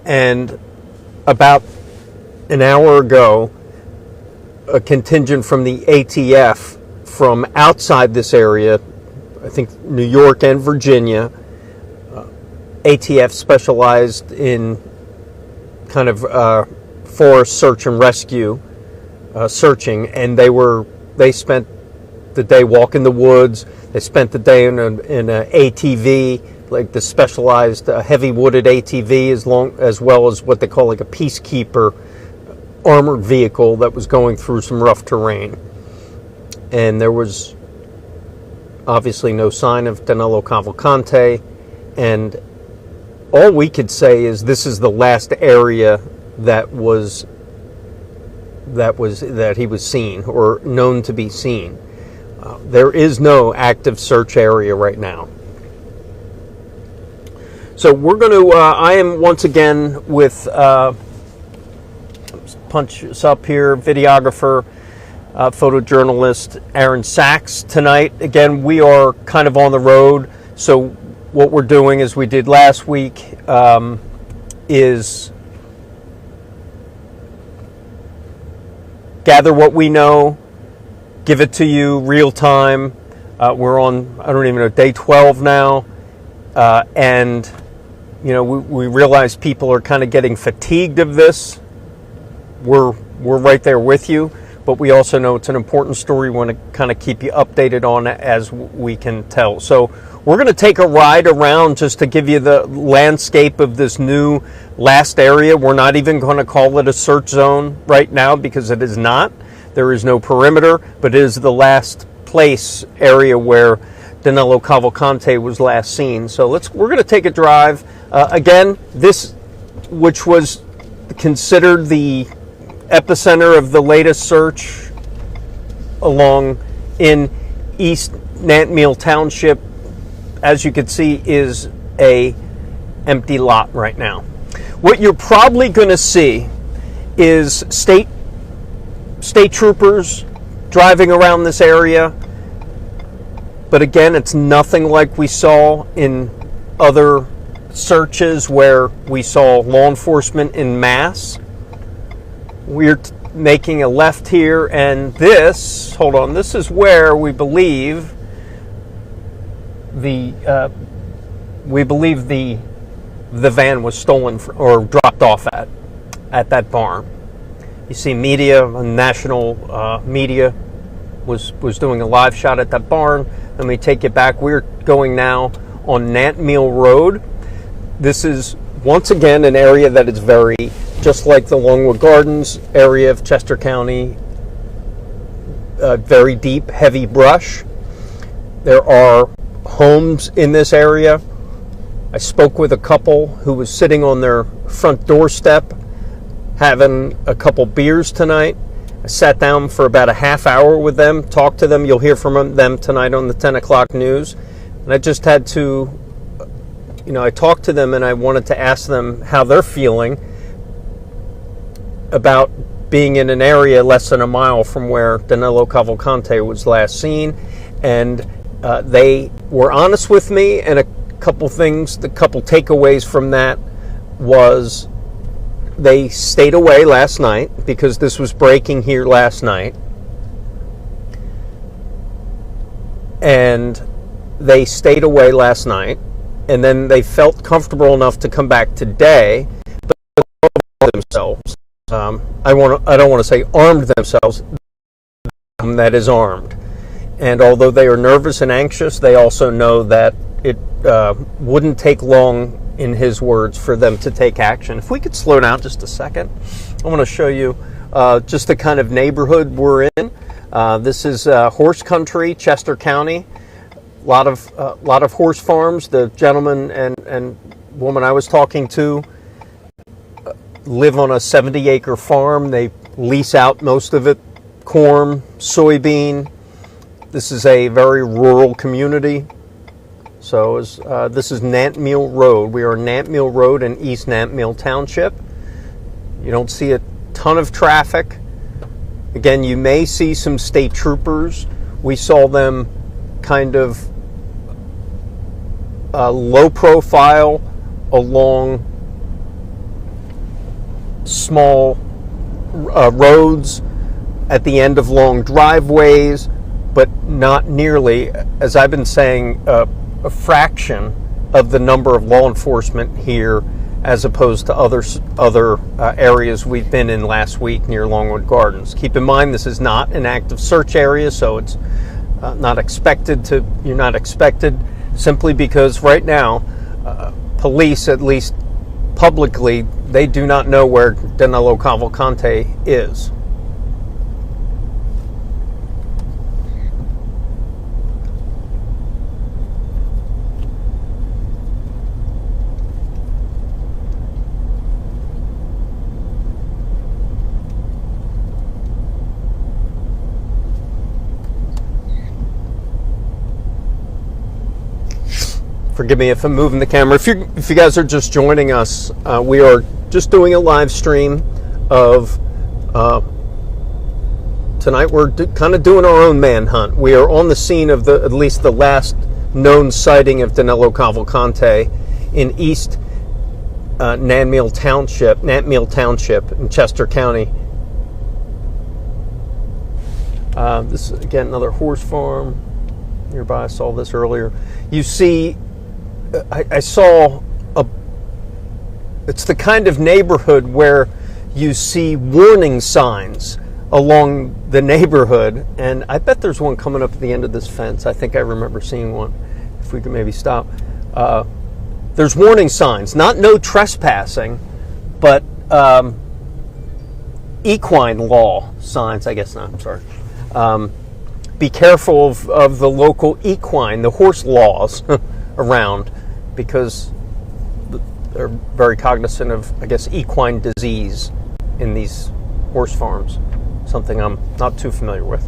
And about an hour ago, a contingent from the ATF from outside this area, I think New York and Virginia, ATF specialized in kind of forest search and rescue searching, and they spent the day walking the woods. They spent the day in an ATV, like the specialized heavy wooded ATV, as well as what they call like a peacekeeper armored vehicle that was going through some rough terrain. And there was obviously no sign of Danelo Cavalcante, and all we could say is this is the last area that he was seen or known to be seen. There is no active search area right now. So we're going to, I am once again with, punch us up here, videographer, photojournalist Aaron Sachs tonight. Again, we are kind of on the road, so what we're doing, as we did last week, is gather what we know, give it to you real time. We're on, I don't even know, day 12 now, and you know, we realize people are kind of getting fatigued of this. We're right there with you, but we also know it's an important story. We want to kind of keep you updated on it as we can tell. So we're going to take a ride around just to give you the landscape of this new last area. We're not even going to call it a search zone right now because it is not. There is no perimeter, but it is the last place area where Danelo Cavalcante was last seen. So we're going to take a drive. Again, this, which was considered the epicenter of the latest search along in East Nantmeal Township, as you can see, is a empty lot right now. What you're probably going to see is state troopers driving around this area, but again, it's nothing like we saw in other searches where we saw law enforcement in mass. We're making a left here, and this, hold on, this is where we believe the van was stolen or dropped off at that barn. You see media, national media was doing a live shot at that barn. Let me take it back. We're going now on Nantmeal Road. This is once again an area that is very, just like the Longwood Gardens area of Chester County, very deep, heavy brush. There are homes in this area. I spoke with a couple who was sitting on their front doorstep having a couple beers tonight. I sat down for about a half hour with them, talked to them. You'll hear from them tonight on the 10 o'clock news. And I just had to, I talked to them and I wanted to ask them how they're feeling about being in an area less than a mile from where Danelo Cavalcante was last seen. And they were honest with me, and a couple things, the couple takeaways from that was they stayed away last night because this was breaking here last night. And they stayed away last night, and then they felt comfortable enough to come back today, but themselves. I don't want to say armed themselves, that is armed. And although they are nervous and anxious, they also know that it wouldn't take long, in his words, for them to take action. If we could slow down just a second, I want to show you just the kind of neighborhood we're in. This is horse country, Chester County. A lot of horse farms. The gentleman and woman I was talking to live on a 70-acre farm. They lease out most of it, corn, soybean. This is a very rural community. So this is Nantmeal Road. We are Nantmeal Road in East Nantmeal Township. You don't see a ton of traffic. Again, you may see some state troopers. We saw them kind of low profile along small roads at the end of long driveways, but not nearly, as I've been saying, a fraction of the number of law enforcement here as opposed to other areas we've been in last week near Longwood Gardens. Keep in mind, this is not an active search area, so it's you're not expected simply because right now police, at least publicly, they do not know where Danelo Cavalcante is. Forgive me if I'm moving the camera. If you guys are just joining us, we are just doing a live stream of tonight. We're kind of doing our own manhunt. We are on the scene of at least the last known sighting of Danelo Cavalcante in East Nantmeal Township in Chester County. This is again another horse farm nearby. I saw this earlier. You see. I saw it's the kind of neighborhood where you see warning signs along the neighborhood, and I bet there's one coming up at the end of this fence. I think I remember seeing one. If we could maybe stop. There's warning signs, not no trespassing, but equine law signs. I guess not, I'm sorry. Be careful of the local equine, the horse laws around, because they're very cognizant of, I guess, equine disease in these horse farms, something I'm not too familiar with.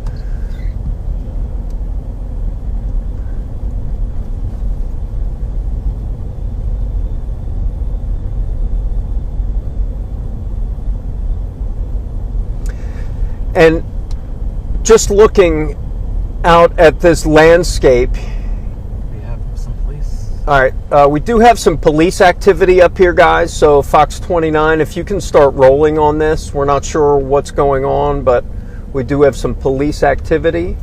And just looking out at this landscape, all right, we do have some police activity up here, guys. So Fox 29, if you can start rolling on this. We're not sure what's going on, but we do have some police activity.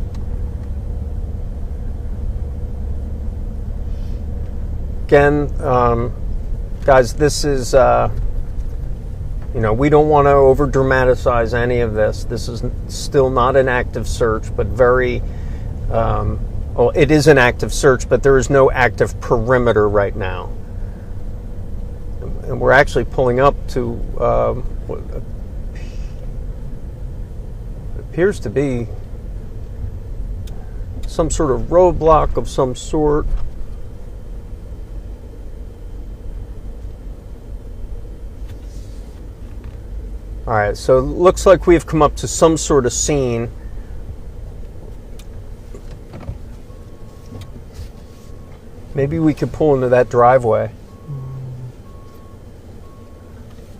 Again, guys, this is, we don't want to over dramatize any of this. This is still not an active search, but very... well, it is an active search, but there is no active perimeter right now. And we're actually pulling up to what appears to be some sort of roadblock of some sort. All right, so it looks like we've come up to some sort of scene. Maybe we could pull into that driveway.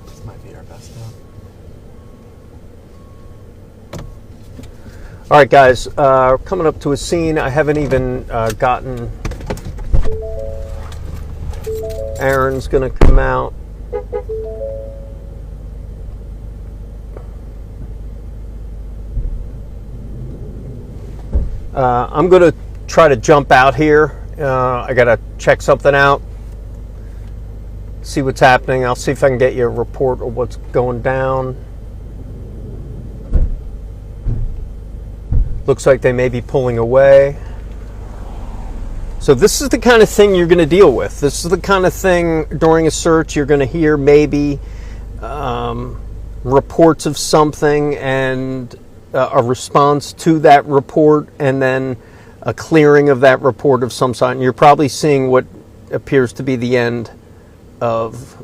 This might be our best bet. All right, guys, coming up to a scene. I haven't even gotten... Aaron's going to come out. I'm going to try to jump out here. I got to check something out, see what's happening. I'll see if I can get you a report of what's going down. Looks like they may be pulling away. So this is the kind of thing you're going to deal with. This is the kind of thing during a search you're going to hear maybe reports of something and a response to that report, and then a clearing of that report of some sort. And you're probably seeing what appears to be the end of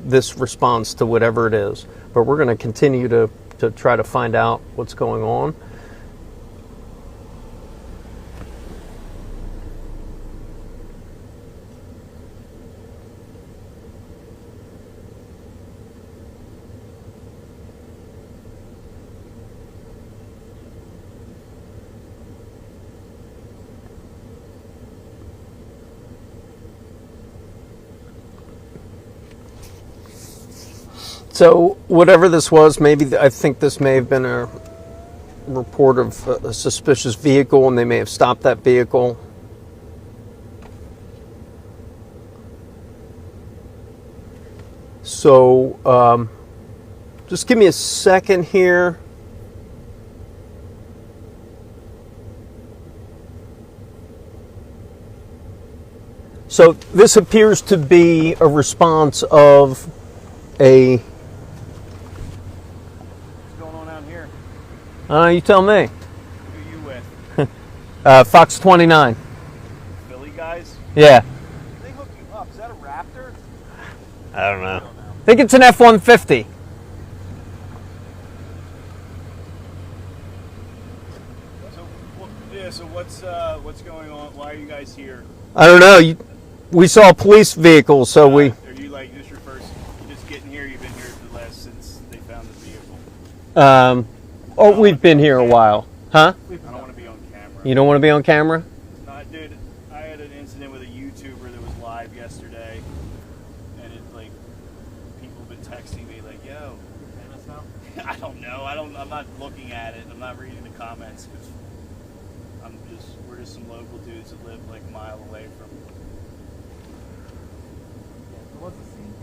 this response to whatever it is. But we're going to continue to try to find out what's going on. So whatever this was, maybe I think this may have been a report of a suspicious vehicle, and they may have stopped that vehicle. So just give me a second here. So this appears to be a response of a... What's going on out here? You tell me. Who you with? Fox 29. Philly guys? Yeah. Did they hook you up? Is that a Raptor? I don't know. I don't know. I think it's an F-150. So what's going on? Why are you guys here? I don't know. We saw a police vehicle, so we... Are you like this your first? You just getting here? You've been here for the last since they found the vehicle. We've been here a while. Huh? I don't want to be on camera. You don't want to be on camera? No, dude. I had an incident with a YouTuber that was live yesterday, and it's like people have been texting me like, "Yo, famous now?" I don't know. I'm not looking at it. I'm not reading the comments because we're just some local dudes that live like a mile away from. There was a scene.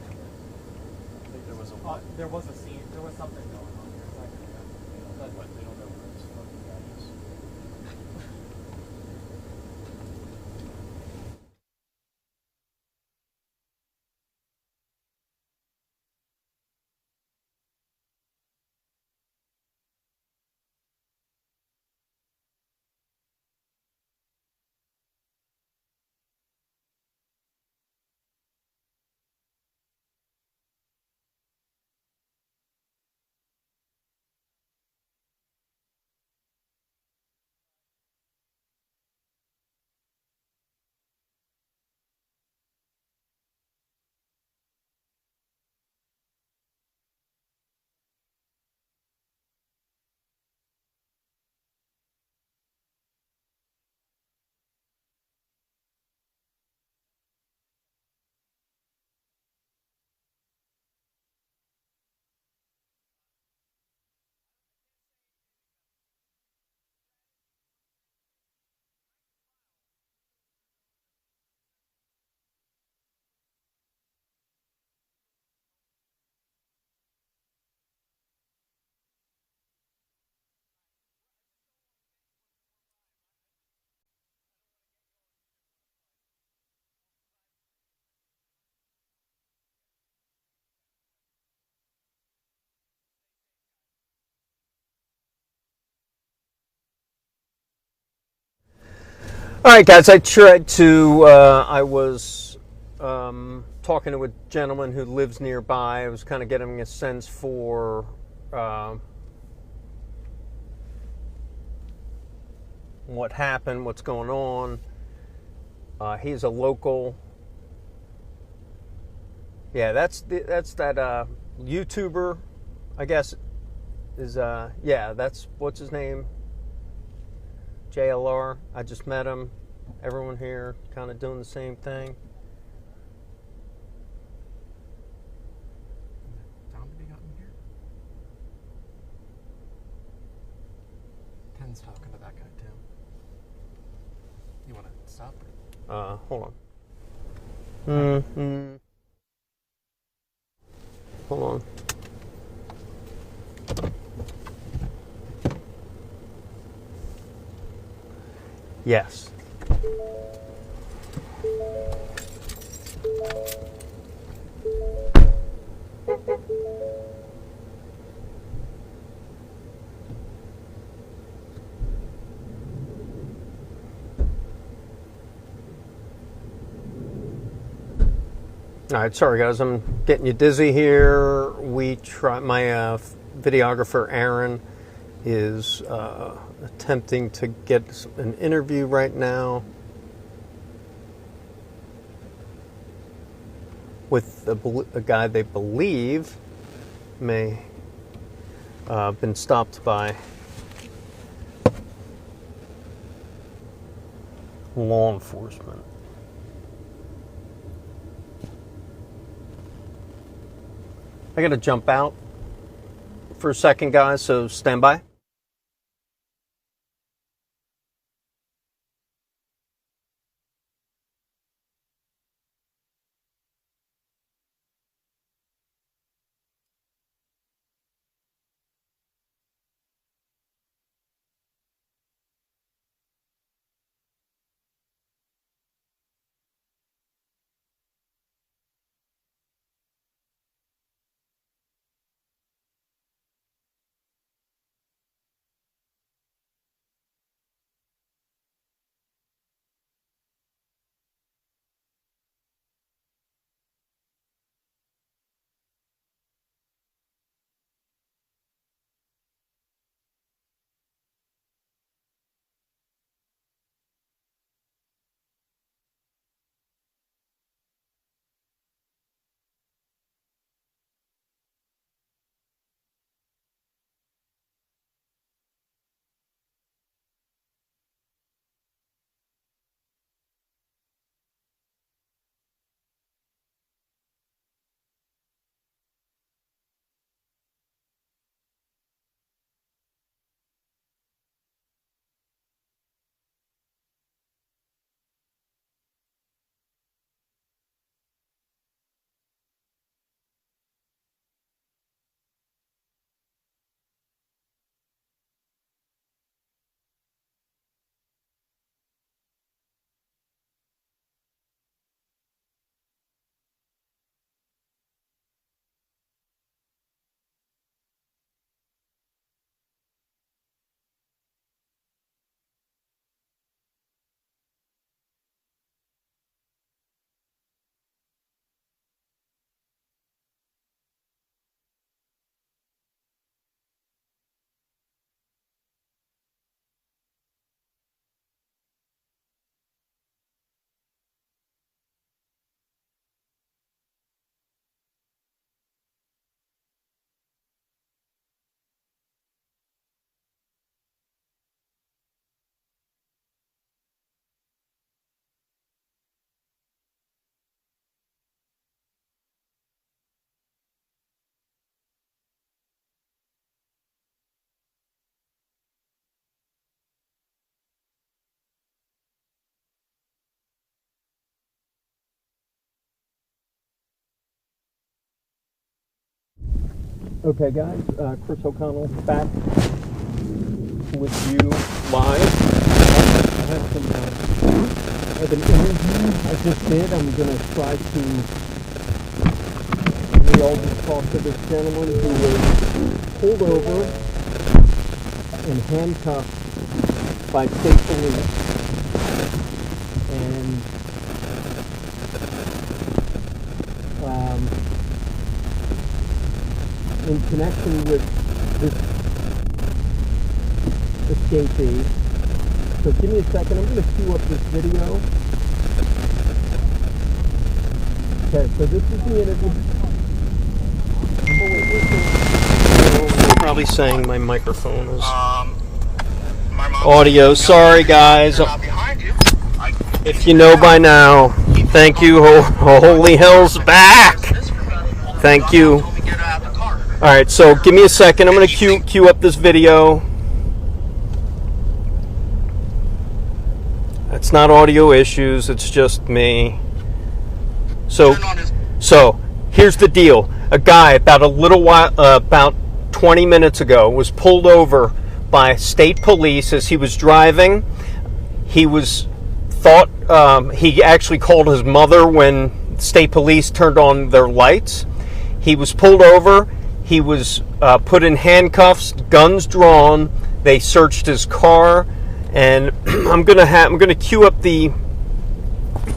There was a what? There was a scene. There was something going on here. What? They don't know where this fucking guy is. All right, guys, I tried to... I was talking to a gentleman who lives nearby. I was kind of getting a sense for... what happened, what's going on. He's a local. Yeah, that's that YouTuber, I guess. Is yeah, that's what's his name. JLR. I just met him. Everyone here kind of doing the same thing. Tom to be gotten here. Ken's talking to that guy too. You want to stop? Hold on. Hold on. Yes. All right, sorry guys, I'm getting you dizzy here. My videographer Aaron is attempting to get an interview right now with a guy they believe may have been stopped by law enforcement. I got to jump out for a second, guys, so stand by. Okay, guys, Chris O'Connell back with you live. I have an interview I just did. I'm going to try to we all just talked to this gentleman who was pulled over and handcuffed by state police. And in connection with this escapee. So give me a second. I'm going to cue up this video. Okay, so this is the interview. I'm probably saying my microphone is audio. Sorry, guys. If you know by now, thank you. Holy hell's back. Thank you. All right, so give me a second. I'm going to cue up this video. It's not audio issues. It's just me. So here's the deal. A guy about 20 minutes ago was pulled over by state police as he was driving. He actually called his mother when state police turned on their lights. He was pulled over. He was put in handcuffs, guns drawn. They searched his car, and I'm gonna queue up the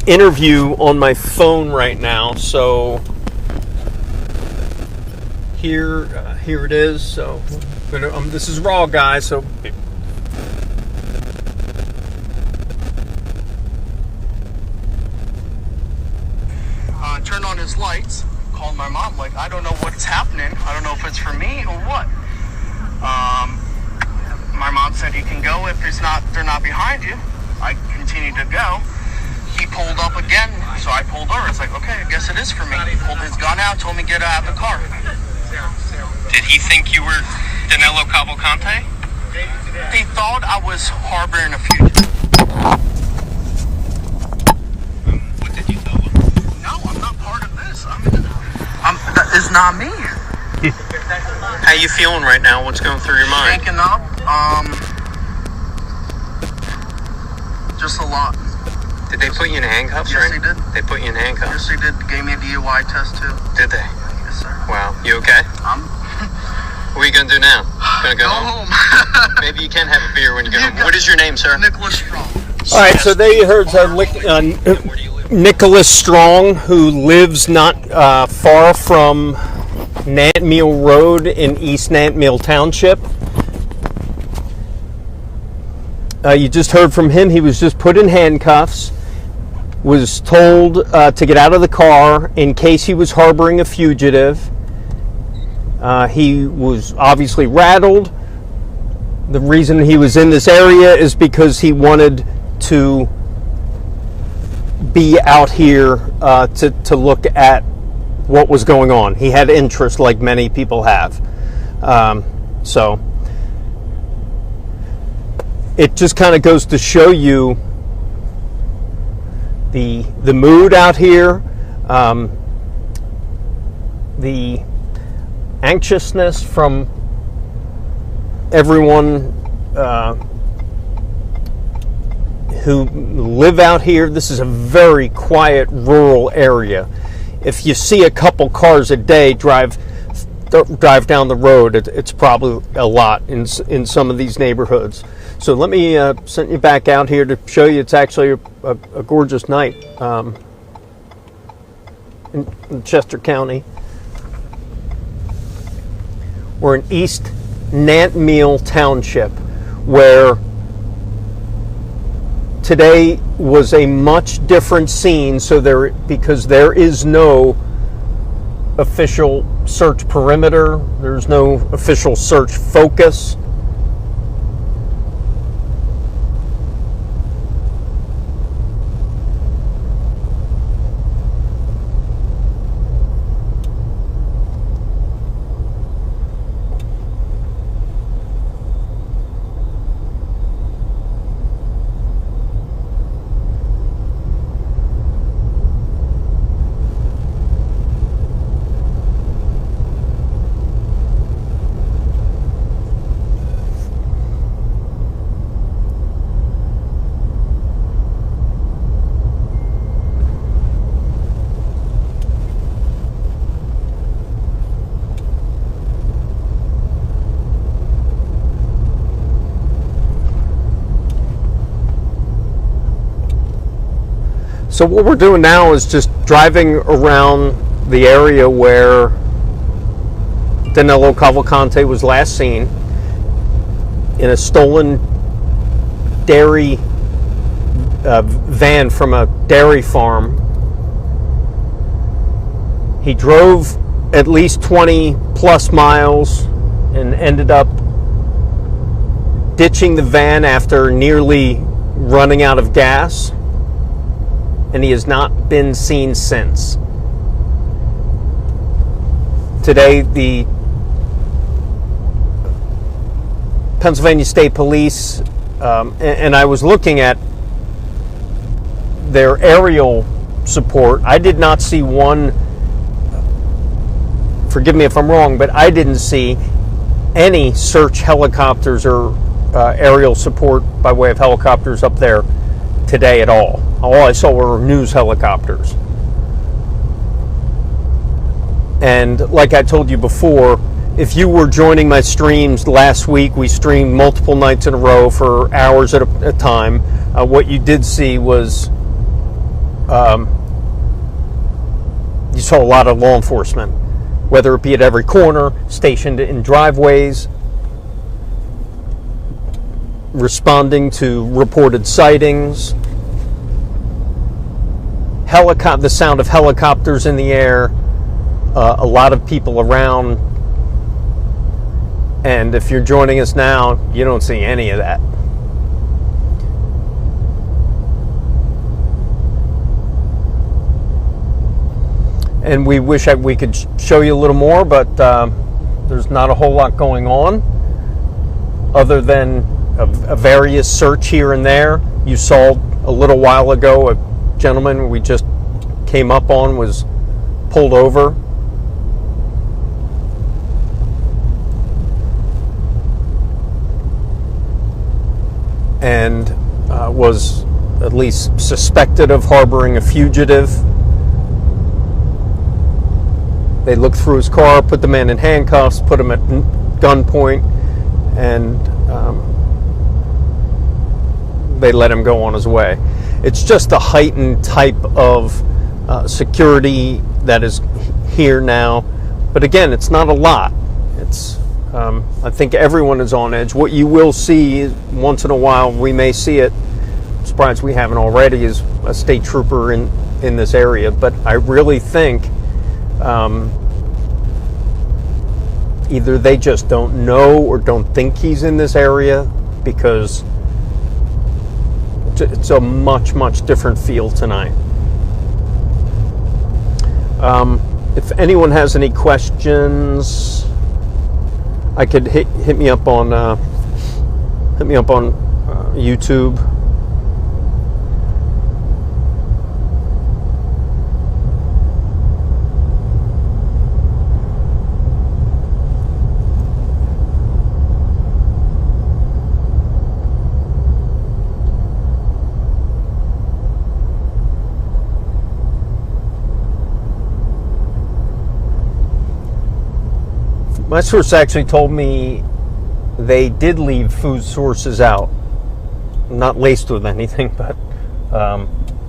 interview on my phone right now. So here it is. So this is raw, guys. So turned on his lights. Called my mom, like, I don't know what's happening. I don't know if it's for me or what. My mom said, you can go if they're not behind you. I continued to go. He pulled up again, so I pulled over. It's like, okay, I guess it is for me. He pulled his gun out, told me get out of the car. Did he think you were Danelo Cavalcante? They thought I was harboring a fugitive. What did you tell them? No, I'm not part of this. That is not me. How you feeling right now? What's going through your mind? Shaking up. Just a lot. Did they put you in handcuffs? Yes, right? they did. They put you in handcuffs? Yes, they did. Gave me a DUI test too. Did they? Yes, sir. Wow. You okay? What are you going to do now? Gonna go home? Maybe you can have a beer when you get home. What is your name, sir? Nicholas Strong. All right, so there you heard Nicholas Strong, who lives not far from Nantmeal Road in East Nantmeal Township. You just heard from him. He was just put in handcuffs, was told to get out of the car in case he was harboring a fugitive. He was obviously rattled. The reason he was in this area is because he wanted to be out here to look at what was going on. He had interest, like many people have. So it just kind of goes to show you the mood out here, the anxiousness from everyone who live out here. This is a very quiet rural area. If you see a couple cars a day drive down the road, it's probably a lot in some of these neighborhoods. So let me send you back out here to show you it's actually a gorgeous night in Chester County. We're in East Nantmeal Township, where today was a much different scene. Because there is no official search perimeter, there's no official search focus. So what we're doing now is just driving around the area where Danelo Cavalcante was last seen in a stolen dairy van from a dairy farm. He drove at least 20 plus miles and ended up ditching the van after nearly running out of gas. And he has not been seen since. Today, the Pennsylvania State Police, and I was looking at their aerial support. I did not see one, forgive me if I'm wrong, but I didn't see any search helicopters or aerial support by way of helicopters up there today at all. All I saw were news helicopters. And like I told you before, if you were joining my streams last week, we streamed multiple nights in a row for hours at a time. What you did see was you saw a lot of law enforcement, whether it be at every corner, stationed in driveways, responding to reported sightings. The sound of helicopters in the air, a lot of people around, and if you're joining us now, you don't see any of that. and we wish we could show you a little more, but there's not a whole lot going on other than a various search here and there. You saw a little while ago a gentleman we just came up on was pulled over. And was at least suspected of harboring a fugitive. They looked through his car, put the man in handcuffs, put him at gunpoint, and they let him go on his way. It's just a heightened type of security that is here now. But again, it's not a lot. It's I think everyone is on edge. What you will see once in a while, we may see it, I'm surprised we haven't already, is a state trooper in this area. But I really think either they just don't know or don't think he's in this area, because it's a much, much different feel tonight. If anyone has any questions, I could hit me up on YouTube. My source actually told me they did leave food sources out. Not laced with anything, but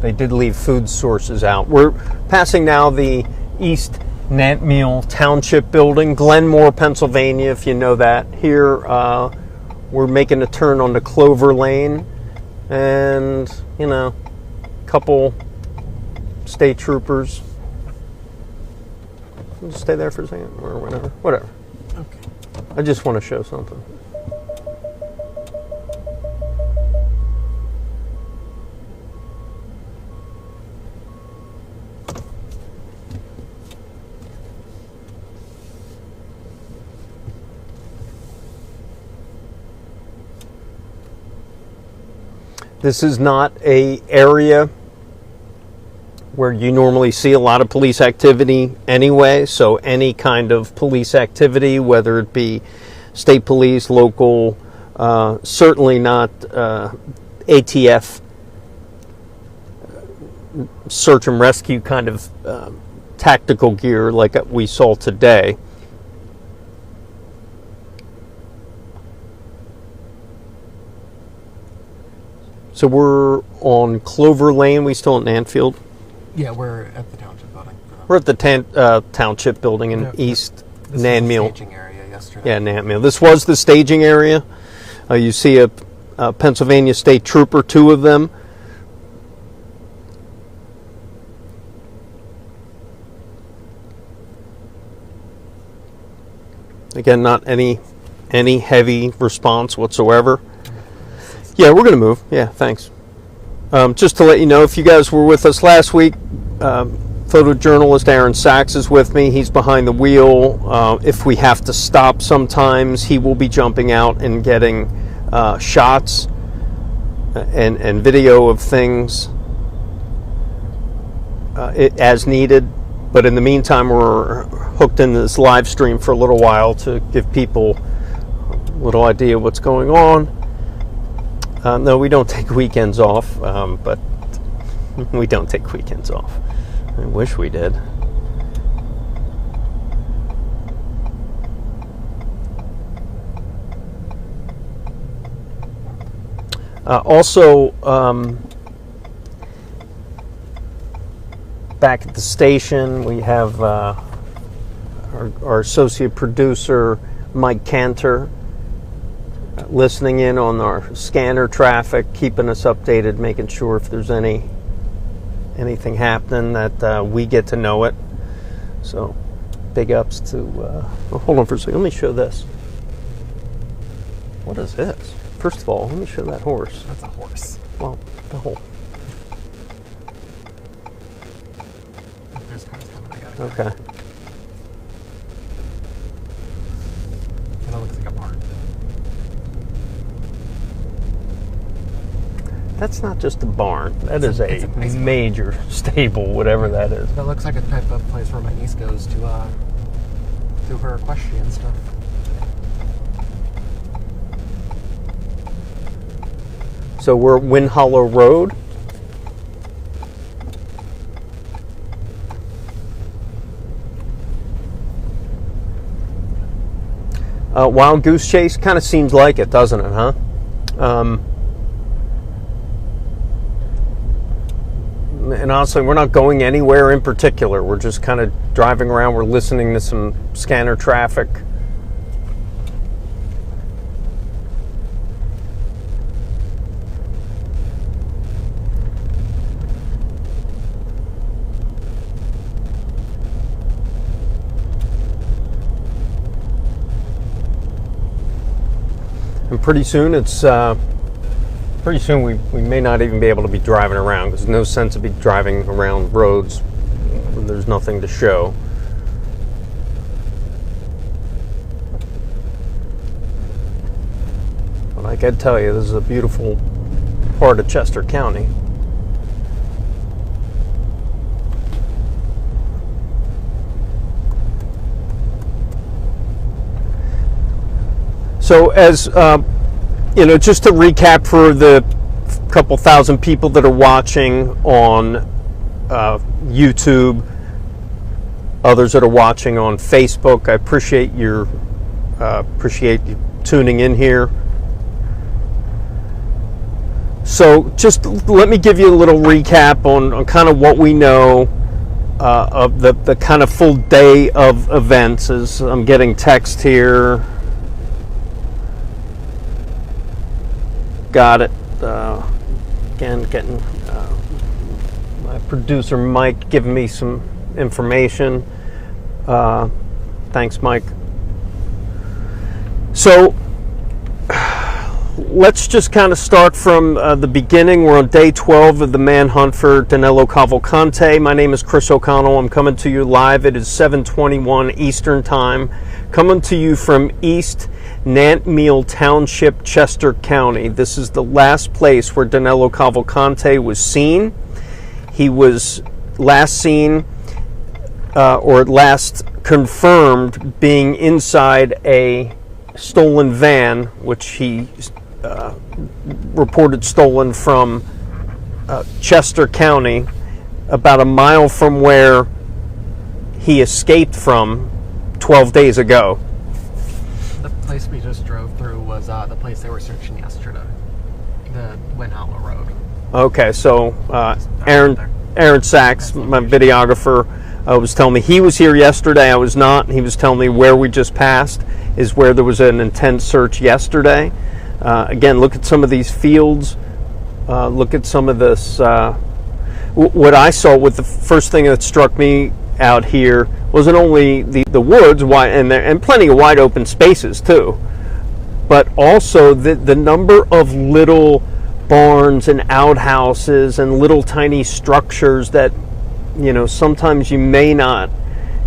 they did leave food sources out. We're passing now the East Nantmeal Township building, Glenmore, Pennsylvania, if you know that. Here, we're making a turn onto Clover Lane, and, you know, a couple state troopers. Just stay there for a second, or whatever. Okay. I just want to show something. This is not an area where you normally see a lot of police activity anyway, so any kind of police activity, whether it be state police, local, certainly not ATF, search and rescue kind of tactical gear like we saw today. So we're on Clover Lane. We still in Anfield? Yeah, we're at the township building. We're at the township building in East Nantmeal. This was the staging area yesterday. Yeah, Nantmeal. This was the staging area. You see a Pennsylvania state trooper, 2 of them. Again, not any heavy response whatsoever. Yeah, we're going to move. Yeah, thanks. Just to let you know, if you guys were with us last week, photojournalist Aaron Sachs is with me. He's behind the wheel. If we have to stop sometimes, he will be jumping out and getting shots and video of things as needed. But in the meantime, we're hooked into this live stream for a little while to give people a little idea what's going on. No, we don't take weekends off, but we don't take weekends off. I wish we did. Also, back at the station, we have our associate producer, Mike Cantor, listening in on our scanner traffic, keeping us updated, making sure if there's anything happening that we get to know it. So big ups to hold on for a second, let me show this. What is this? First of all, let me show that horse. That's a horse. Well, the whole There's cars coming, I got Okay. And it looks like a barn. That's not just a barn. That is It's a a nice barn. major stable, whatever that is. That looks like a type of place where my niece goes to do her equestrian stuff. So we're at Wind Hollow Road. Wild Goose Chase kind of seems like it, doesn't it, huh? And honestly, we're not going anywhere in particular. We're just kind of driving around. We're listening to some scanner traffic. And pretty soon we may not even be able to be driving around, because there's no sense of be driving around roads when there's nothing to show. But I can tell you, this is a beautiful part of Chester County. So as just to recap for the couple thousand people that are watching on YouTube, others that are watching on Facebook, I appreciate you tuning in here. So just let me give you a little recap on kind of what we know of the kind of full day of events. As I'm getting text here. Got it. Again, getting my producer Mike giving me some information. Thanks, Mike. So let's just kind of start from the beginning. We're on day 12 of the manhunt for Danelo Cavalcante. My name is Chris O'Connell. I'm coming to you live. It is 7:21 Eastern Time. Coming to you from East Nantmeal Township, Chester County. This is the last place where Danelo Cavalcante was seen. He was last seen, or last confirmed, being inside a stolen van, which he reported stolen from Chester County, about a mile from where he escaped from 12 days ago. The place we just drove through was the place they were searching yesterday, the Wind Hollow Road. Okay, so Aaron Sachs, my videographer, was telling me he was here yesterday. I was not. He was telling me where we just passed is where there was an intense search yesterday. Again, look at some of these fields. Look at some of this. What I saw with the first thing that struck me out here wasn't only the woods wide and plenty of wide open spaces too, but also the number of little barns and outhouses and little tiny structures that sometimes you may not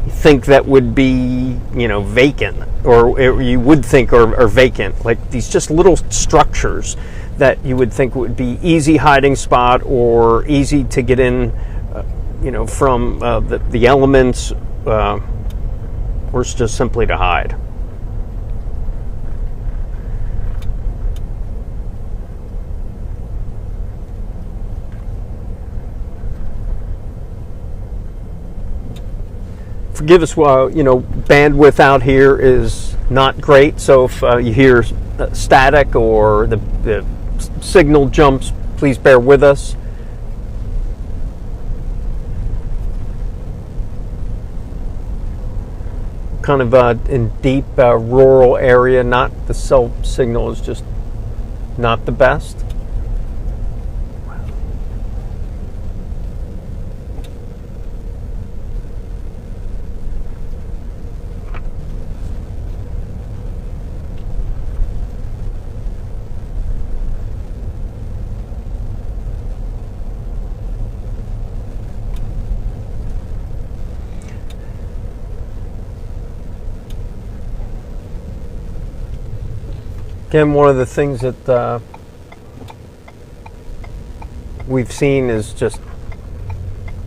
think that would be vacant, or you would think are vacant, like these just little structures that you would think would be easy hiding spot or easy to get in from the elements, or just simply to hide. Forgive us, bandwidth out here is not great, so if you hear static or the signal jumps, please bear with us. Kind of in deep rural area, the cell signal is just not the best. Again, one of the things that we've seen is just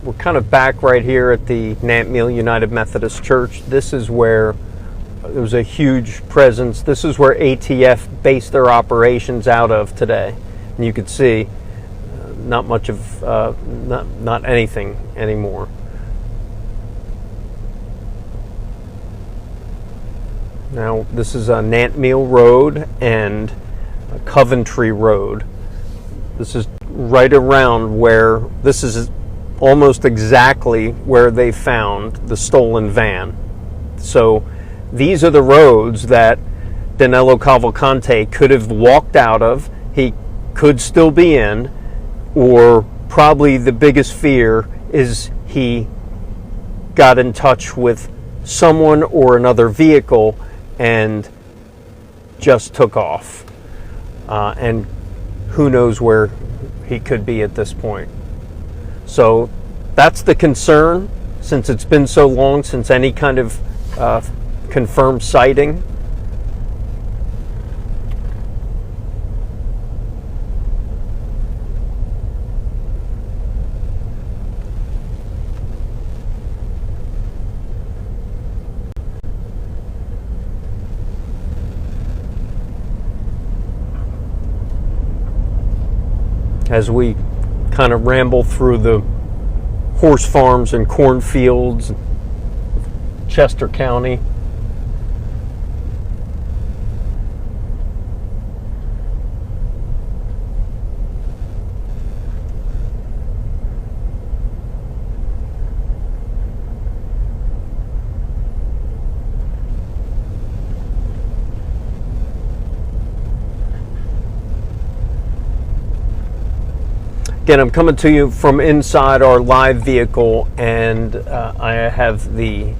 we're kind of back right here at the Nantmeal United Methodist Church. This is where there was a huge presence. This is where ATF based their operations out of today. And you could see not much of, not anything anymore. Now, this is Nantmeal Road and Coventry Road. This is right around where, this is almost exactly where they found the stolen van. So these are the roads that Danelo Cavalcante could have walked out of, he could still be in, or probably the biggest fear is he got in touch with someone or another vehicle and just took off. And who knows where he could be at this point. So that's the concern, since it's been so long since any kind of confirmed sighting. As we kind of ramble through the horse farms and cornfields, Chester County. Again, I'm coming to you from inside our live vehicle, and I have the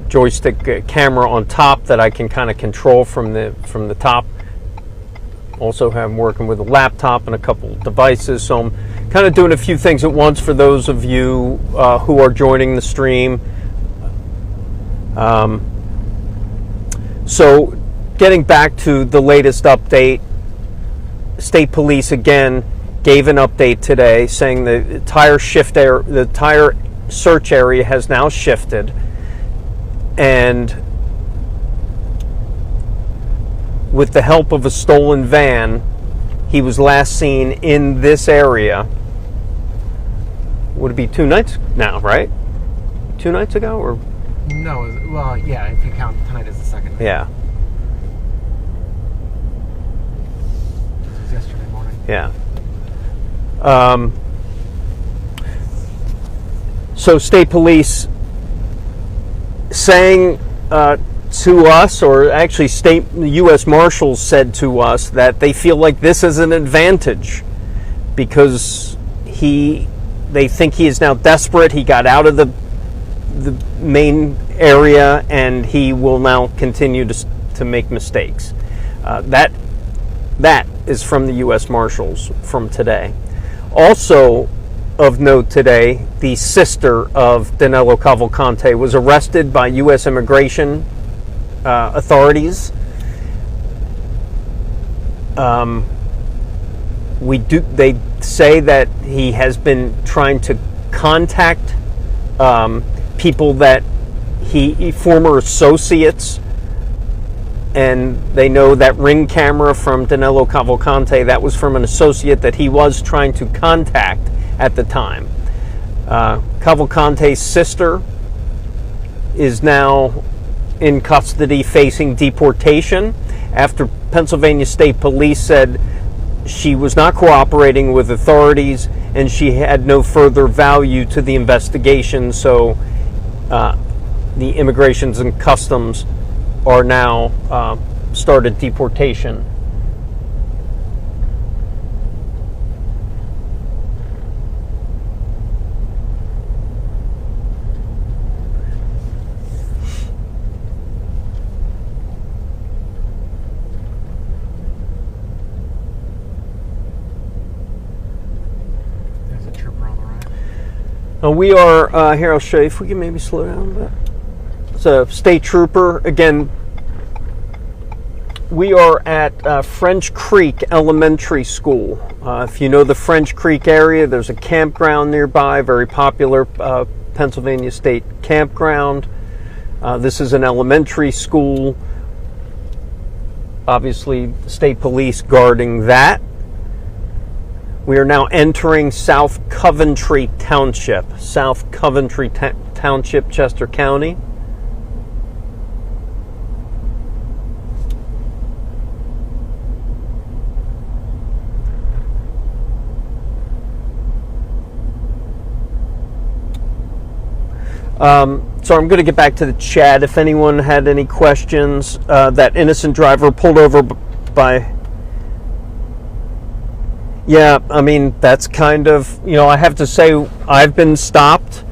joystick camera on top that I can kind of control from the top. Also, I'm working with a laptop and a couple devices, so I'm kind of doing a few things at once for those of you who are joining the stream. So, getting back to the latest update, State Police again gave an update today saying the tire search area has now shifted, and with the help of a stolen van, he was last seen in this area. Would it be 2 nights now, right? 2 nights ago, or? No, well, yeah, if you count tonight as the second night. Yeah. It was yesterday morning. Yeah. So State Police saying to us, or actually the U.S. Marshals said to us, that they feel like this is an advantage because they think he is now desperate. He got out of the main area and he will now continue to make mistakes. That is from the U.S. Marshals from today. Also of note today, the sister of Danelo Cavalcante was arrested by U.S. immigration authorities. They say that he has been trying to contact people that former associates, and they know that ring camera from Danelo Cavalcante, that was from an associate that he was trying to contact at the time. Cavalcante's sister is now in custody facing deportation after Pennsylvania State Police said she was not cooperating with authorities and she had no further value to the investigation, so the Immigrations and Customs are now started deportation. There's a trooper on the right. We are, here I'll show you, if we can maybe slow down a bit. It's a state trooper, again, we are at French Creek Elementary School. If you know the French Creek area, there's a campground nearby, very popular Pennsylvania State campground. This is an elementary school. Obviously, the state police guarding that. We are now entering South Coventry Township. South Coventry Township, Chester County. So I'm going to get back to the chat. If anyone had any questions, that innocent driver pulled over by... Yeah, I mean, that's kind of, I have to say, I've been stopped.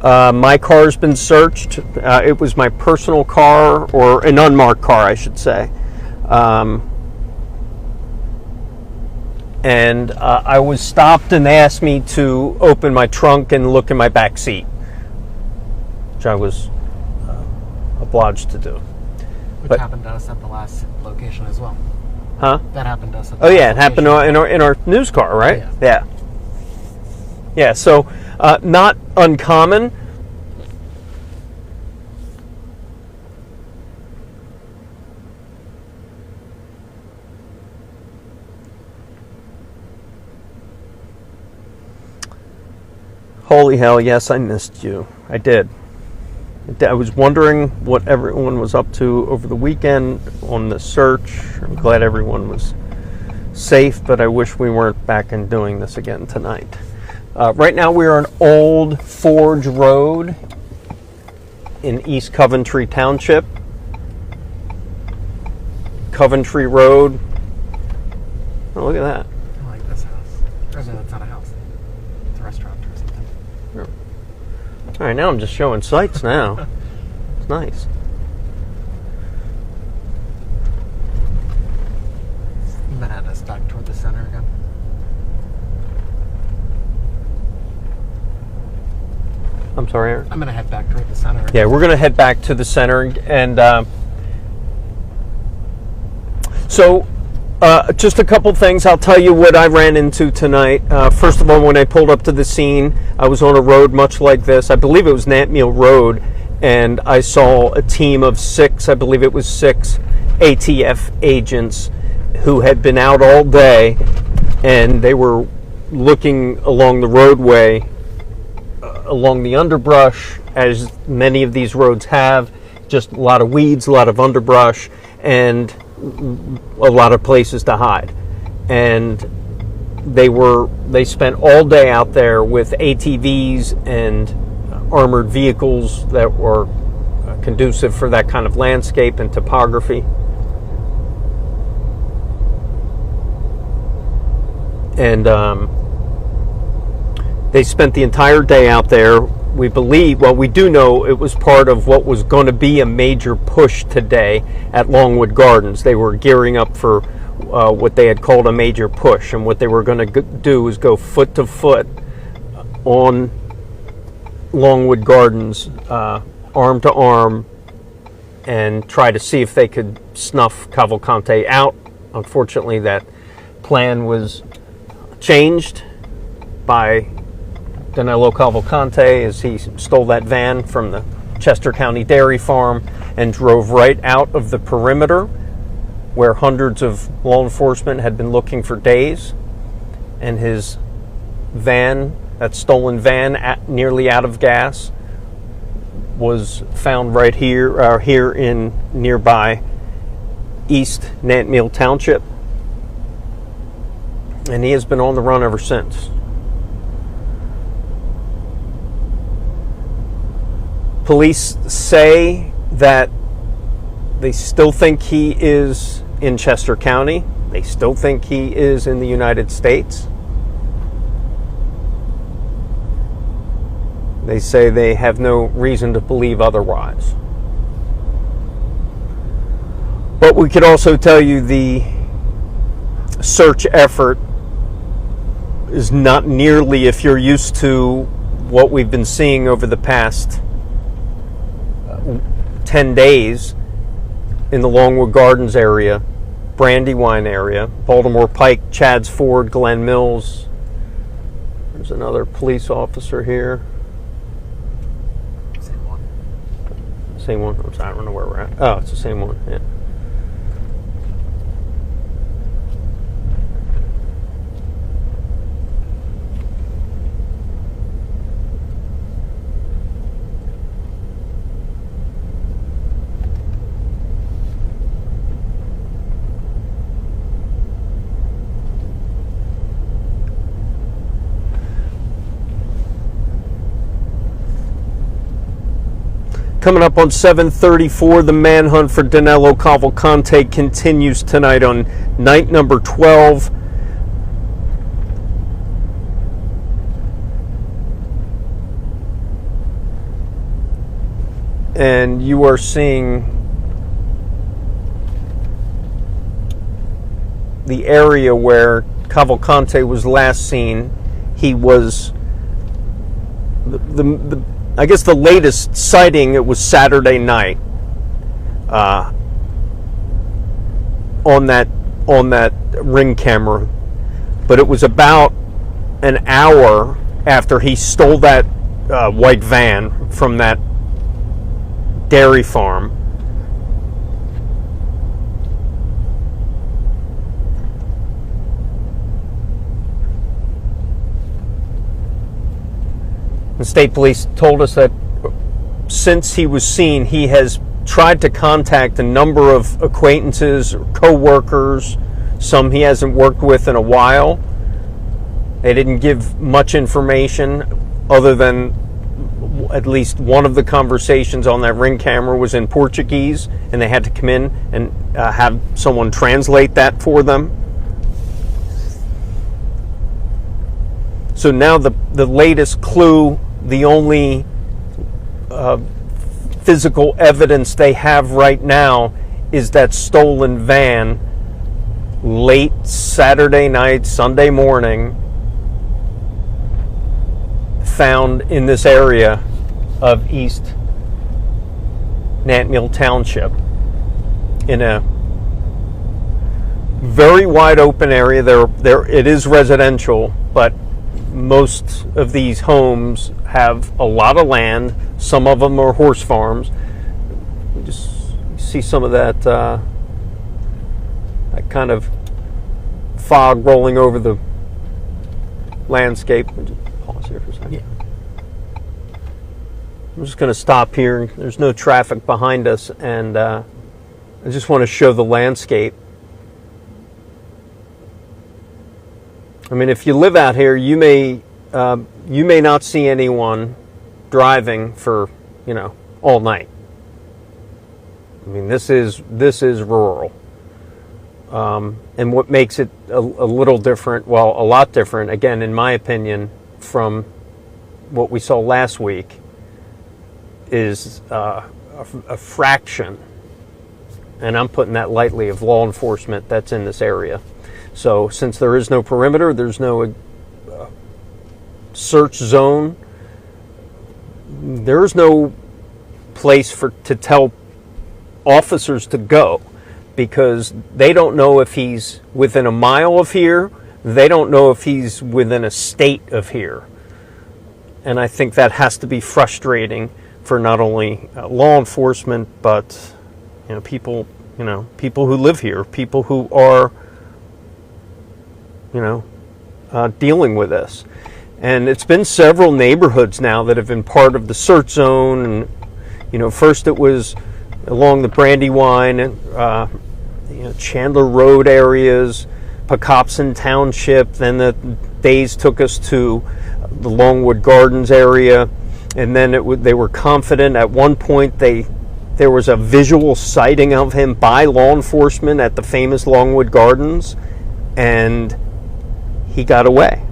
My car's been searched. It was my personal car, or an unmarked car, I should say. And I was stopped, and they asked me to open my trunk and look in my back seat, which I was obliged to do. Which happened to us at the last location as well. Huh? That happened to us at the Oh last yeah, it happened in our news car, right? Yeah. Yeah, so not uncommon. Holy hell, yes, I missed you. I did. I was wondering what everyone was up to over the weekend on the search. I'm glad everyone was safe, but I wish we weren't back and doing this again tonight. Right now we are on Old Forge Road in East Coventry Township. Coventry Road. Oh, look at that. I like this house. Or no, it's not a house. It's a restaurant or something. All right, now I'm just showing sights now. It's nice. I'm gonna head us back toward the center again. I'm sorry, Aaron? I'm gonna head back toward the center again. Yeah, we're going to head back to the center. And so just a couple things. I'll tell you what I ran into tonight. First of all, when I pulled up to the scene, I was on a road much like this. I believe it was Nantmeal Road, and I saw a team of 6, I believe it was 6 ATF agents who had been out all day, and they were looking along the roadway, along the underbrush, as many of these roads have. Just a lot of weeds, a lot of underbrush, and a lot of places to hide. And they spent all day out there with ATVs and armored vehicles that were conducive for that kind of landscape and topography. And they spent the entire day out there. We do know it was part of what was going to be a major push today at Longwood Gardens. They were gearing up for what they had called a major push, and what they were going to do was go foot to foot on Longwood Gardens, arm to arm, and try to see if they could snuff Cavalcante out. Unfortunately, that plan was changed by Danelo Cavalcante as he stole that van from the Chester County Dairy Farm and drove right out of the perimeter where hundreds of law enforcement had been looking for days. And his van, that stolen van, nearly out of gas, was found right here in nearby East Nantmeal Township. And he has been on the run ever since. Police say that they still think he is in Chester County. They still think he is in the United States. They say they have no reason to believe otherwise. But we could also tell you the search effort is not nearly, if you're used to what we've been seeing over the past 10 days, in the Longwood Gardens area, Brandywine area, Baltimore Pike, Chadds Ford, Glen Mills. There's another police officer here. Same one. Same one. I'm sorry, I don't know where we're at. Oh, it's the same one. Yeah. Coming up on 7:34, the manhunt for Danelo Cavalcante continues tonight on night number 12. And you are seeing the area where Cavalcante was last seen. He was I guess the latest sighting, it was Saturday night on that Ring camera, but it was about an hour after he stole that white van from that dairy farm. The state police told us that since he was seen, he has tried to contact a number of acquaintances or co-workers, some he hasn't worked with in a while. They didn't give much information other than at least one of the conversations on that Ring camera was in Portuguese, and they had to come in and have someone translate that for them. So now the latest clue, the only physical evidence they have right now is that stolen van late Saturday night, Sunday morning, found in this area of East Nantmeal Township in a very wide open area. There it is residential, but most of these homes have a lot of land. Some of them are horse farms. You just see some of that that kind of fog rolling over the landscape. Just pause here for a second. Yeah. I'm just going to stop here. There's no traffic behind us, and I just want to show the landscape. I mean, if you live out here, you may not see anyone driving for, all night. I mean, this is rural, and what makes it a little different, well, a lot different, again, in my opinion, from what we saw last week, is a fraction, and I'm putting that lightly, of law enforcement that's in this area. So since there is no perimeter, there's no search zone, there's no place to tell officers to go, because they don't know if he's within a mile of here, they don't know if he's within a state of here. And I think that has to be frustrating for not only law enforcement, but people who live here, people who are dealing with this. And it's been several neighborhoods now that have been part of the search zone. And first it was along the Brandywine and Chandler Road areas, Pocopson Township. Then the days took us to the Longwood Gardens area, and then they were confident at one point there was a visual sighting of him by law enforcement at the famous Longwood Gardens, and he got away.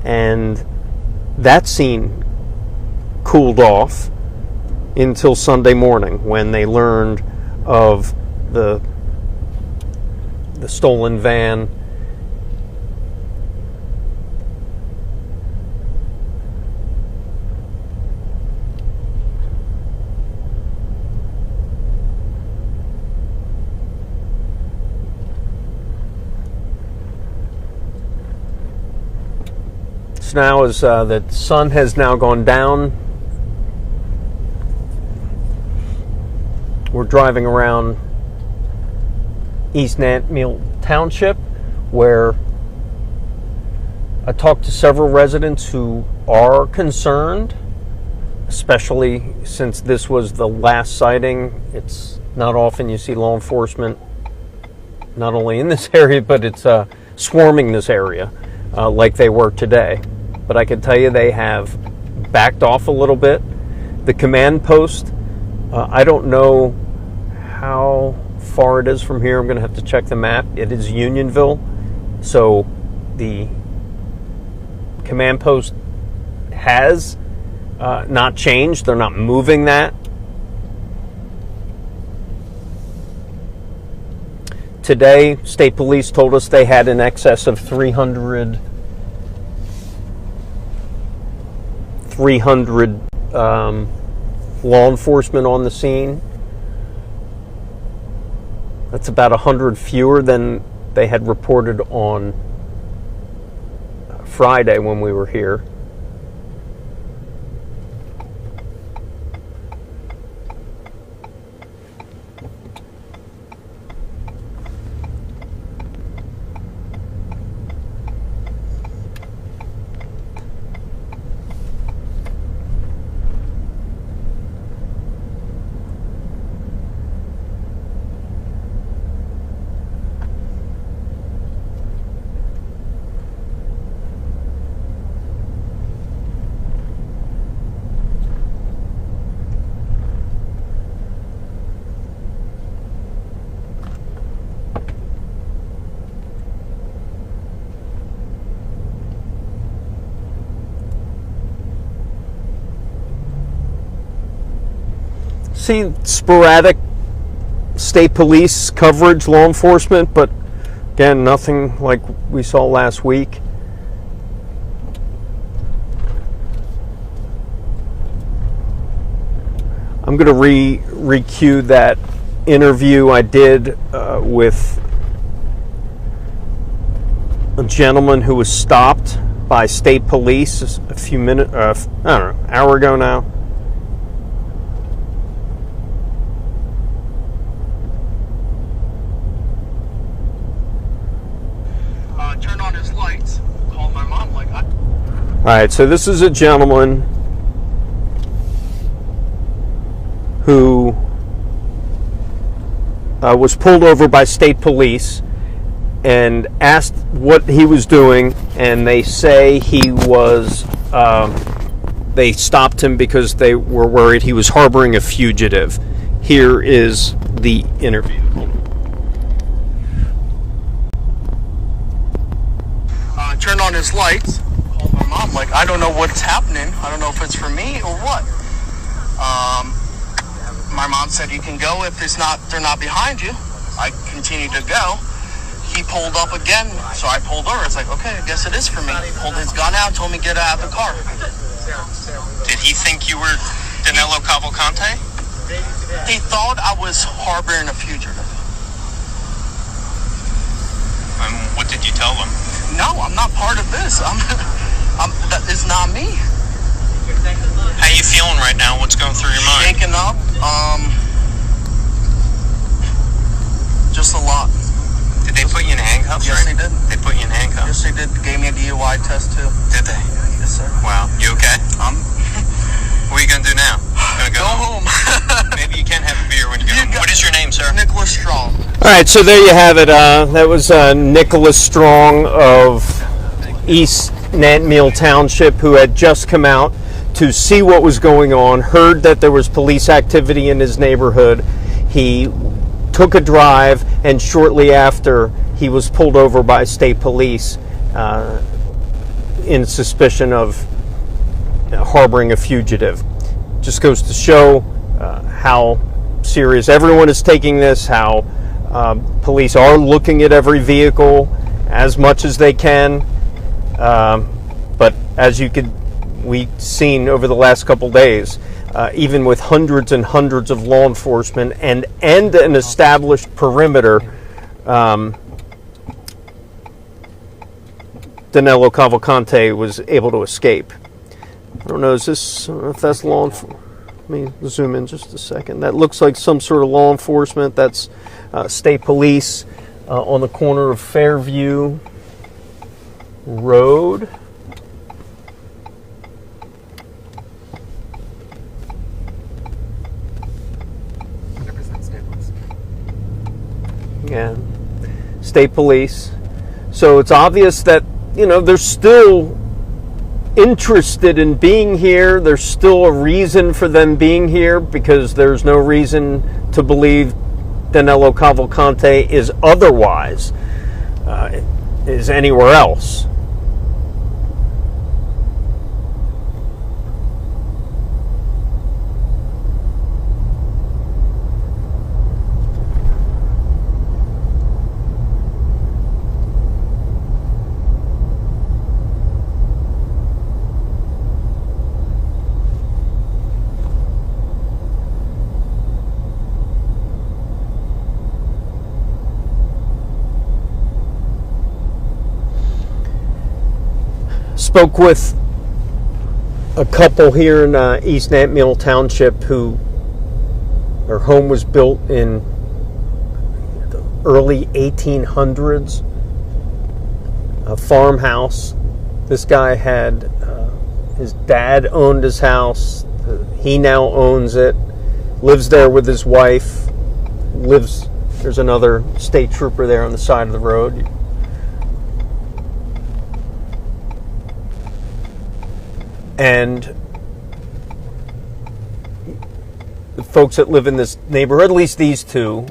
And that scene cooled off until Sunday morning, when they learned of the stolen van. now is that the sun has now gone down. We're driving around East Nantmeal Township, where I talked to several residents who are concerned, especially since this was the last sighting. It's not often you see law enforcement not only in this area, but it's swarming this area like they were today. But I can tell you they have backed off a little bit. The command post, I don't know how far it is from here. I'm going to have to check the map. It is Unionville, so the command post has not changed. They're not moving that. Today, state police told us they had in excess of 300 law enforcement on the scene. That's about 100 fewer than they had reported on Friday when we were here. See sporadic state police coverage, law enforcement, but again, nothing like we saw last week. I'm going to re-cue that interview I did with a gentleman who was stopped by state police a few minutes, I don't know, an hour ago now. Turned on his lights, called my mom like I... All right, so this is a gentleman who was pulled over by state police and asked what he was doing, and they say he was, they stopped him because they were worried he was harboring a fugitive. Here is the interview. Turned on his lights, called my mom like, I don't know what's happening. I don't know if it's for me or what. My mom said, you can go if they're not behind you. I continued to go. He pulled up again, so I pulled over. It's like, okay, I guess it is for me. Pulled his gun out, told me get out of the car. Did he think you were Danelo Cavalcante? He thought I was harboring a fugitive. What did you tell him? No, I'm not part of this. That is not me. How you feeling right now? What's going through your mind? Shaken up. Just a lot. Did they put you in handcuffs? Yes, right? they did. They put you in handcuffs? Yes, they did. Gave me a DUI test too. Did they? Yes, sir. Wow. You okay? What are you gonna do now? Gonna Go home. Maybe you can have a beer when you get home. What is your name, sir? Nicholas Strong. All right, so there you have it. That was Nicholas Strong of East Nantmeal Township, who had just come out to see what was going on, heard that there was police activity in his neighborhood. He took a drive, and shortly after, he was pulled over by state police in suspicion of harboring a fugitive. Just goes to show how serious everyone is taking this, how police are looking at every vehicle as much as they can. But as we've seen over the last couple days, even with hundreds and hundreds of law enforcement and an established perimeter, Danelo Cavalcante was able to escape. I don't know, I don't know if that's law enforcement. Let me zoom in just a second. That looks like some sort of law enforcement. That's state police on the corner of Fairview Road. Yeah, state police. So it's obvious that, they're still interested in being here. There's still a reason for them being here, because there's no reason to believe Danelo Cavalcante is otherwise, is anywhere else. Spoke with a couple here in East Nantmeal Township who their home was built in the early 1800s, a farmhouse. This guy had, his dad owned his house, he now owns it, lives there with his wife, there's another state trooper there on the side of the road. And the folks that live in this neighborhood, at least these two,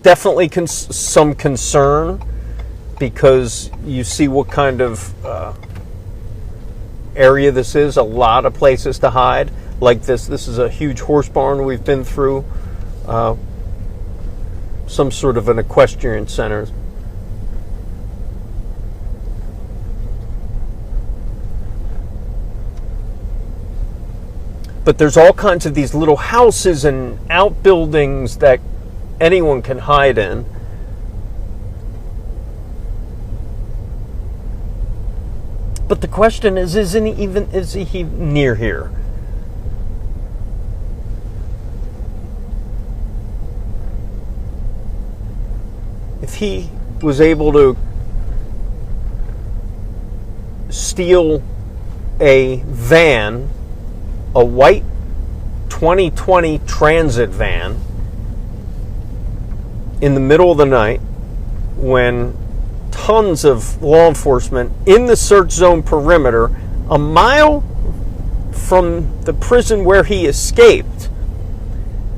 definitely some concern, because you see what kind of area this is. A lot of places to hide. Like this is a huge horse barn we've been through. Some sort of an equestrian center. But there's all kinds of these little houses and outbuildings that anyone can hide in. But the question is he near here? If he was able to steal a van, a white 2020 Transit van, in the middle of the night, when tons of law enforcement in the search zone perimeter, a mile from the prison where he escaped,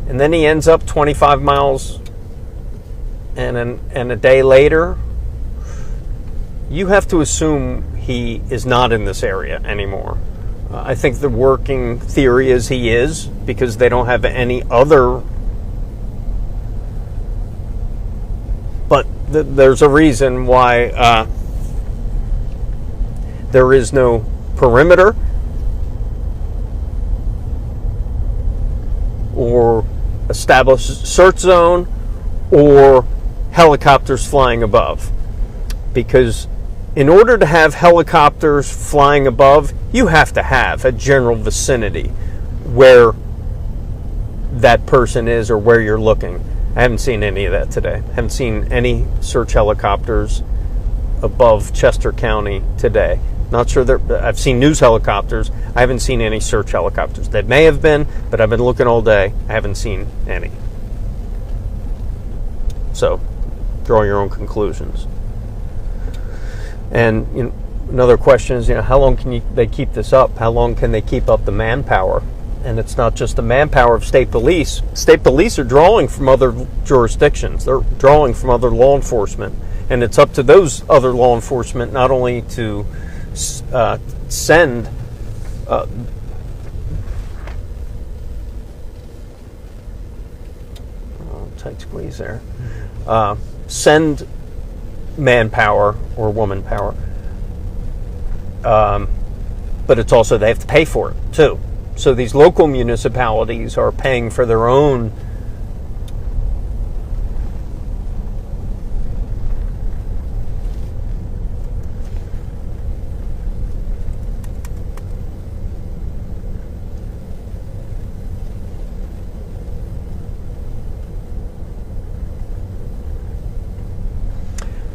and then he ends up 25 miles and a day later, you have to assume he is not in this area anymore. I think the working theory is he is, because they don't have any other. But there's a reason why there is no perimeter or established search zone or helicopters flying above. Because in order to have helicopters flying above, you have to have a general vicinity where that person is or where you're looking. I haven't seen any of that today. I haven't seen any search helicopters above Chester County today. Not sure I've seen news helicopters. I haven't seen any search helicopters. There may have been, but I've been looking all day. I haven't seen any. So, draw your own conclusions. And another question is, how long can they keep this up? How long can they keep up the manpower? And it's not just the manpower of state police. State police are drawing from other jurisdictions. They're drawing from other law enforcement. And it's up to those other law enforcement not only to send tight squeeze there. Send manpower or woman power, but it's also they have to pay for it too. So these local municipalities are paying for their own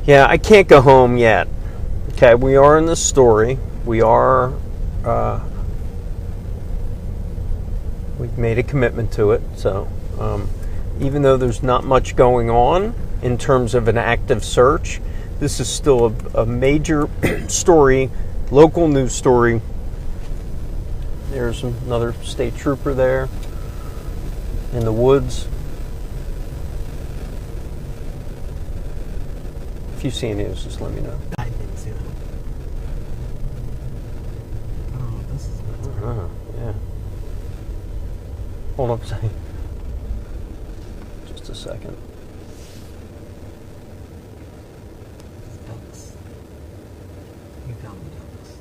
Yeah, I can't go home yet. Okay, we are in the story. We are, we've made a commitment to it. So, even though there's not much going on in terms of an active search, this is still a major story, local news story. There's another state trooper there in the woods. If you see any of this, just let me know. I didn't see that. I don't know what this is about. Yeah. Hold on a second. Just a second. Ducks. You found the ducks.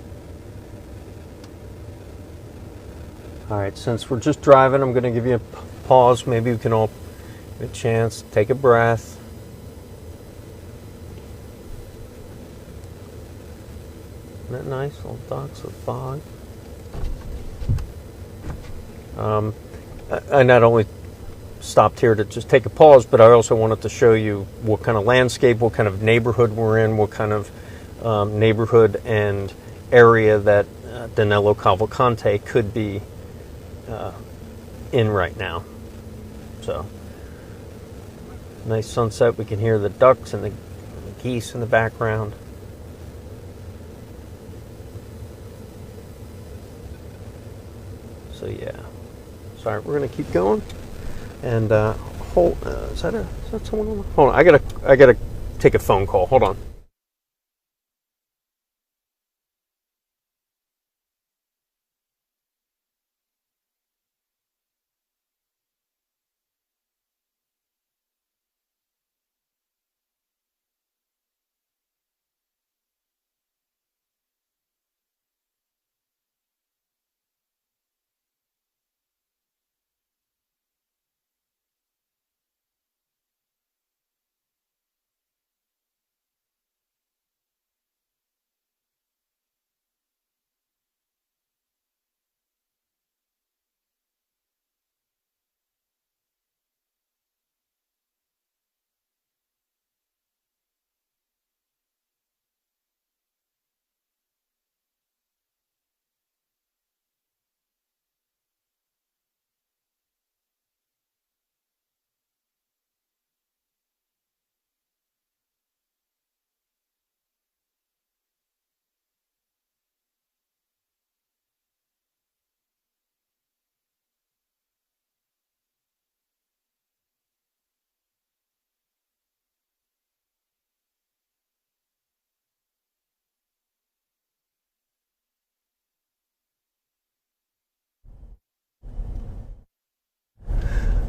All right, since we're just driving, I'm going to give you a pause. Maybe we can all get a chance, take a breath. Isn't that nice? Little ducks with fog. I not only stopped here to just take a pause, but I also wanted to show you what kind of landscape, what kind of neighborhood we're in, what kind of neighborhood and area that Danelo Cavalcante could be in right now. So, nice sunset. We can hear the ducks and the geese in the background. So yeah. Sorry, we're gonna keep going. And hold. Is that someone on the? Hold on. I gotta take a phone call. Hold on.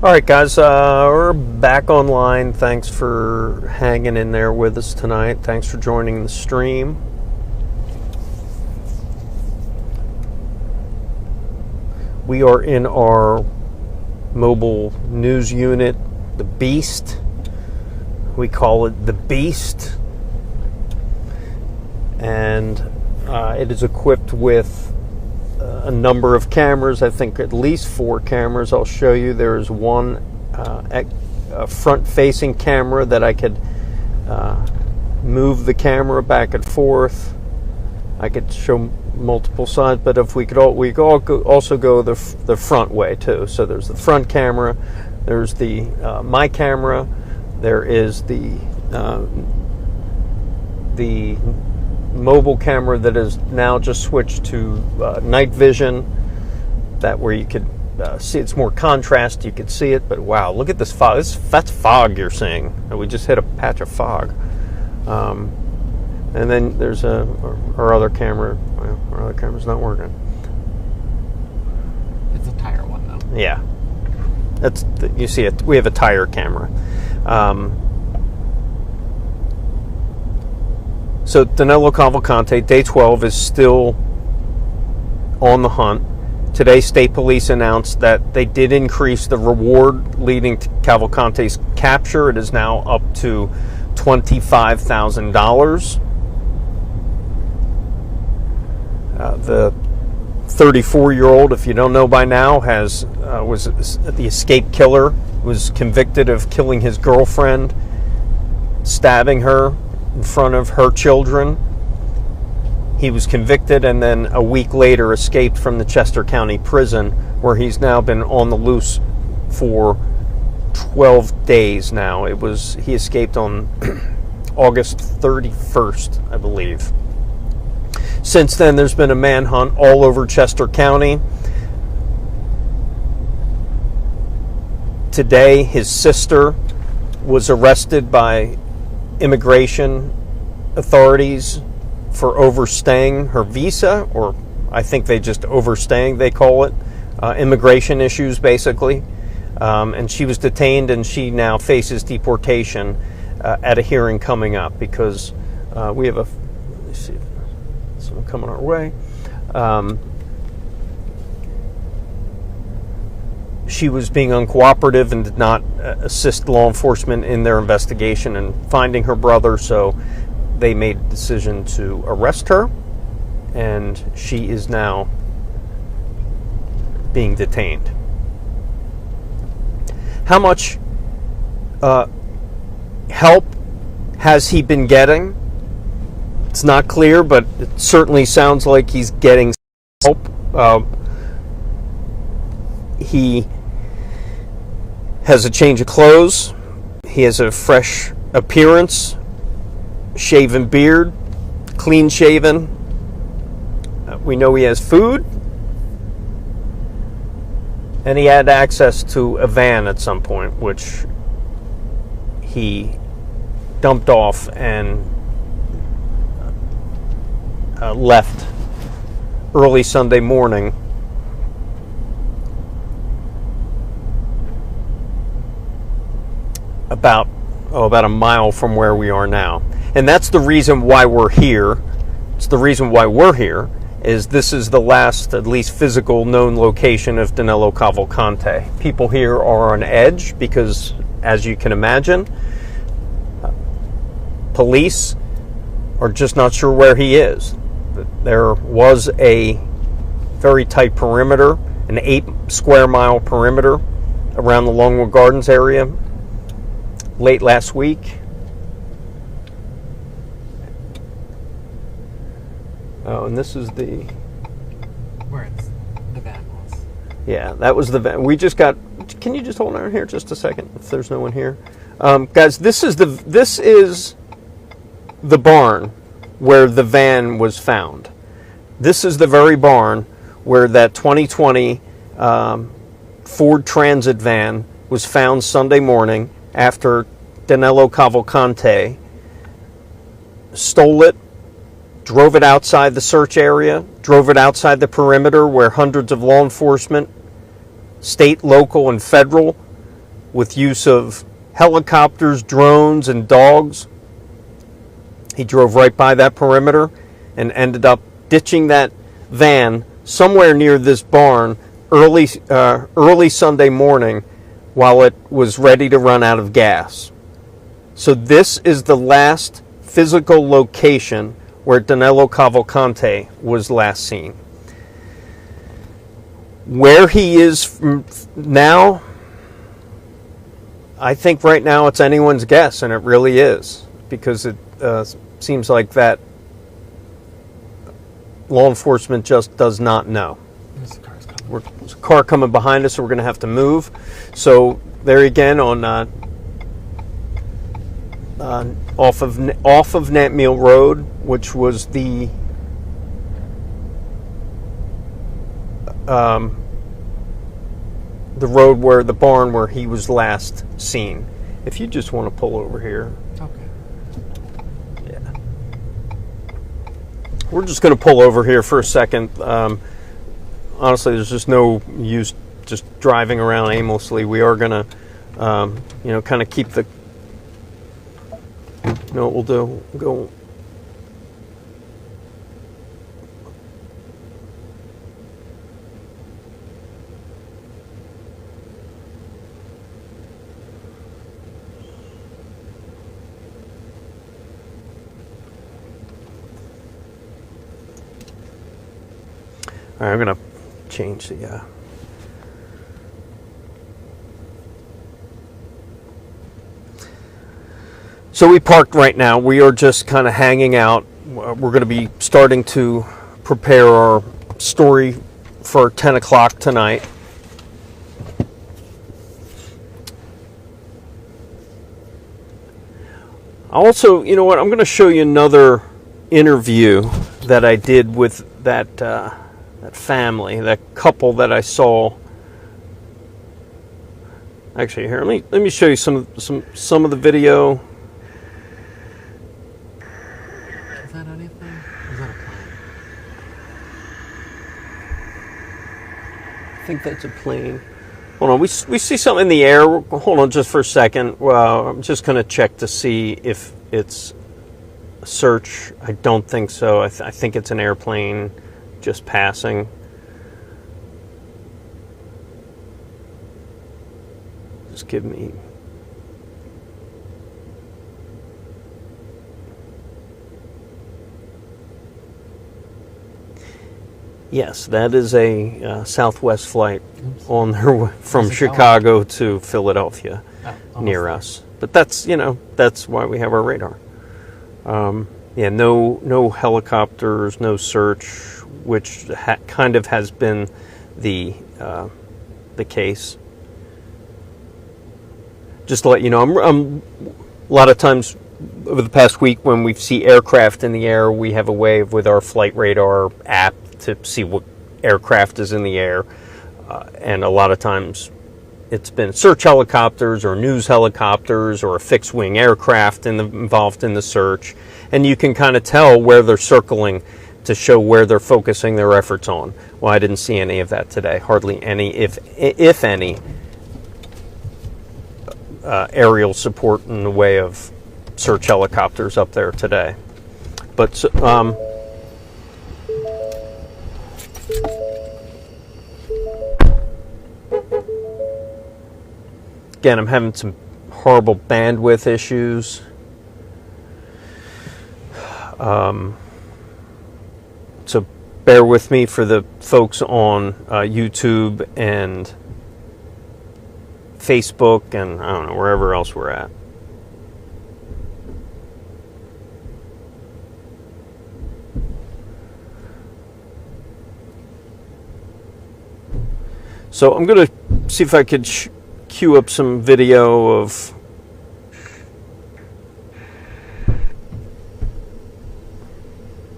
All right, guys, we're back online. Thanks for hanging in there with us tonight. Thanks for joining the stream. We are in our mobile news unit, the Beast. We call it the Beast. And it is equipped with a number of cameras. I think at least 4 cameras. I'll show you. There is one front-facing camera that I could move the camera back and forth. I could show multiple sides, but if we could also go the front way too. So there's the front camera. There's the my camera. There is the mobile camera that is now just switched to night vision, that where you could see it's more contrast, you could see it. But wow, look at this fog. That's fog you're seeing. We just hit a patch of fog. And then there's our other camera. Well, our other camera's not working. It's a tire one though. Yeah, you see it. We have a tire camera. So Danelo Cavalcante, day 12, is still on the hunt. Today, state police announced that they did increase the reward leading to Cavalcante's capture. It is now up to $25,000. The 34-year-old, if you don't know by now, was the escape killer. Was convicted of killing his girlfriend, stabbing her, in front of her children. He was convicted and then a week later escaped from the Chester County Prison, where he's now been on the loose for 12 days now. He escaped on August 31st, I believe. Since then, there's been a manhunt all over Chester County. Today, his sister was arrested by immigration authorities for overstaying her visa, or I think they just overstaying, they call it, immigration issues basically. And she was detained, and she now faces deportation at a hearing coming up, because we have let's see, someone coming our way. She was being uncooperative and did not assist law enforcement in their investigation and finding her brother, so they made a decision to arrest her, and she is now being detained. How much help has he been getting? It's not clear, but it certainly sounds like he's getting help. He has a change of clothes. He has a fresh appearance, shaven beard, clean shaven. We know he has food. And he had access to a van at some point, which he dumped off and left early Sunday morning. About a mile from where we are now. And that's the reason why we're here. It's the reason why we're here, is this is the last, at least physical, known location of Danelo Cavalcante. People here are on edge because, as you can imagine, police are just not sure where he is. There was a very tight perimeter, an 8 square mile perimeter around the Longwood Gardens area late last week. Oh, and this is where the van was. Yeah, that was the van. We just got. Can you just hold on here just a second, if there's no one here, guys? This is the barn where the van was found. This is the very barn where that 2020 Ford Transit van was found Sunday morning after Danelo Cavalcante stole it, drove it outside the search area, drove it outside the perimeter where hundreds of law enforcement, state, local, and federal, with use of helicopters, drones, and dogs. He drove right by that perimeter and ended up ditching that van somewhere near this barn early Sunday morning while it was ready to run out of gas. So this is the last physical location where Danelo Cavalcante was last seen. Where he is now, I think right now it's anyone's guess, and it really is, because it seems like that law enforcement just does not know. There's a car coming behind us, so we're going to have to move. So there again on off of Natmeal Road, which was the road where the barn where he was last seen. If you just want to pull over here. Okay. Yeah. We're just going to pull over here for a second. Honestly, there's just no use just driving around aimlessly. We are going to, kind of keep the. You know what we'll do? We'll go. All right, I'm going to change the. So we parked right now. We are just kind of hanging out. We're going to be starting to prepare our story for 10 o'clock tonight. Also, you know what? I'm going to show you another interview that I did with that family, that couple that I saw. Actually, here, let me show you some of the video. Is that anything? Or is that a plane? I think that's a plane. Hold on, we see something in the air. Hold on just for a second. Well, I'm just going to check to see if it's a search. I don't think so. I think it's an airplane just passing. Just give me... Yes, that is a Southwest flight on their way from Chicago to Philadelphia, near us. But that's, you know, that's why we have our radar. Yeah, no helicopters, no search, which kind of has been the case. Just to let you know, I'm a lot of times over the past week when we see aircraft in the air, we have a way with our flight radar app to see what aircraft is in the air, and a lot of times it's been search helicopters or news helicopters or a fixed-wing aircraft involved in the search, and you can kind of tell where they're circling to show where they're focusing their efforts on. Well, I didn't see any of that today, hardly any, if any, aerial support in the way of search helicopters up there today. But again, I'm having some horrible bandwidth issues. So bear with me for the folks on YouTube and Facebook and I don't know, wherever else we're at. So I'm going to see if I could cue up some video of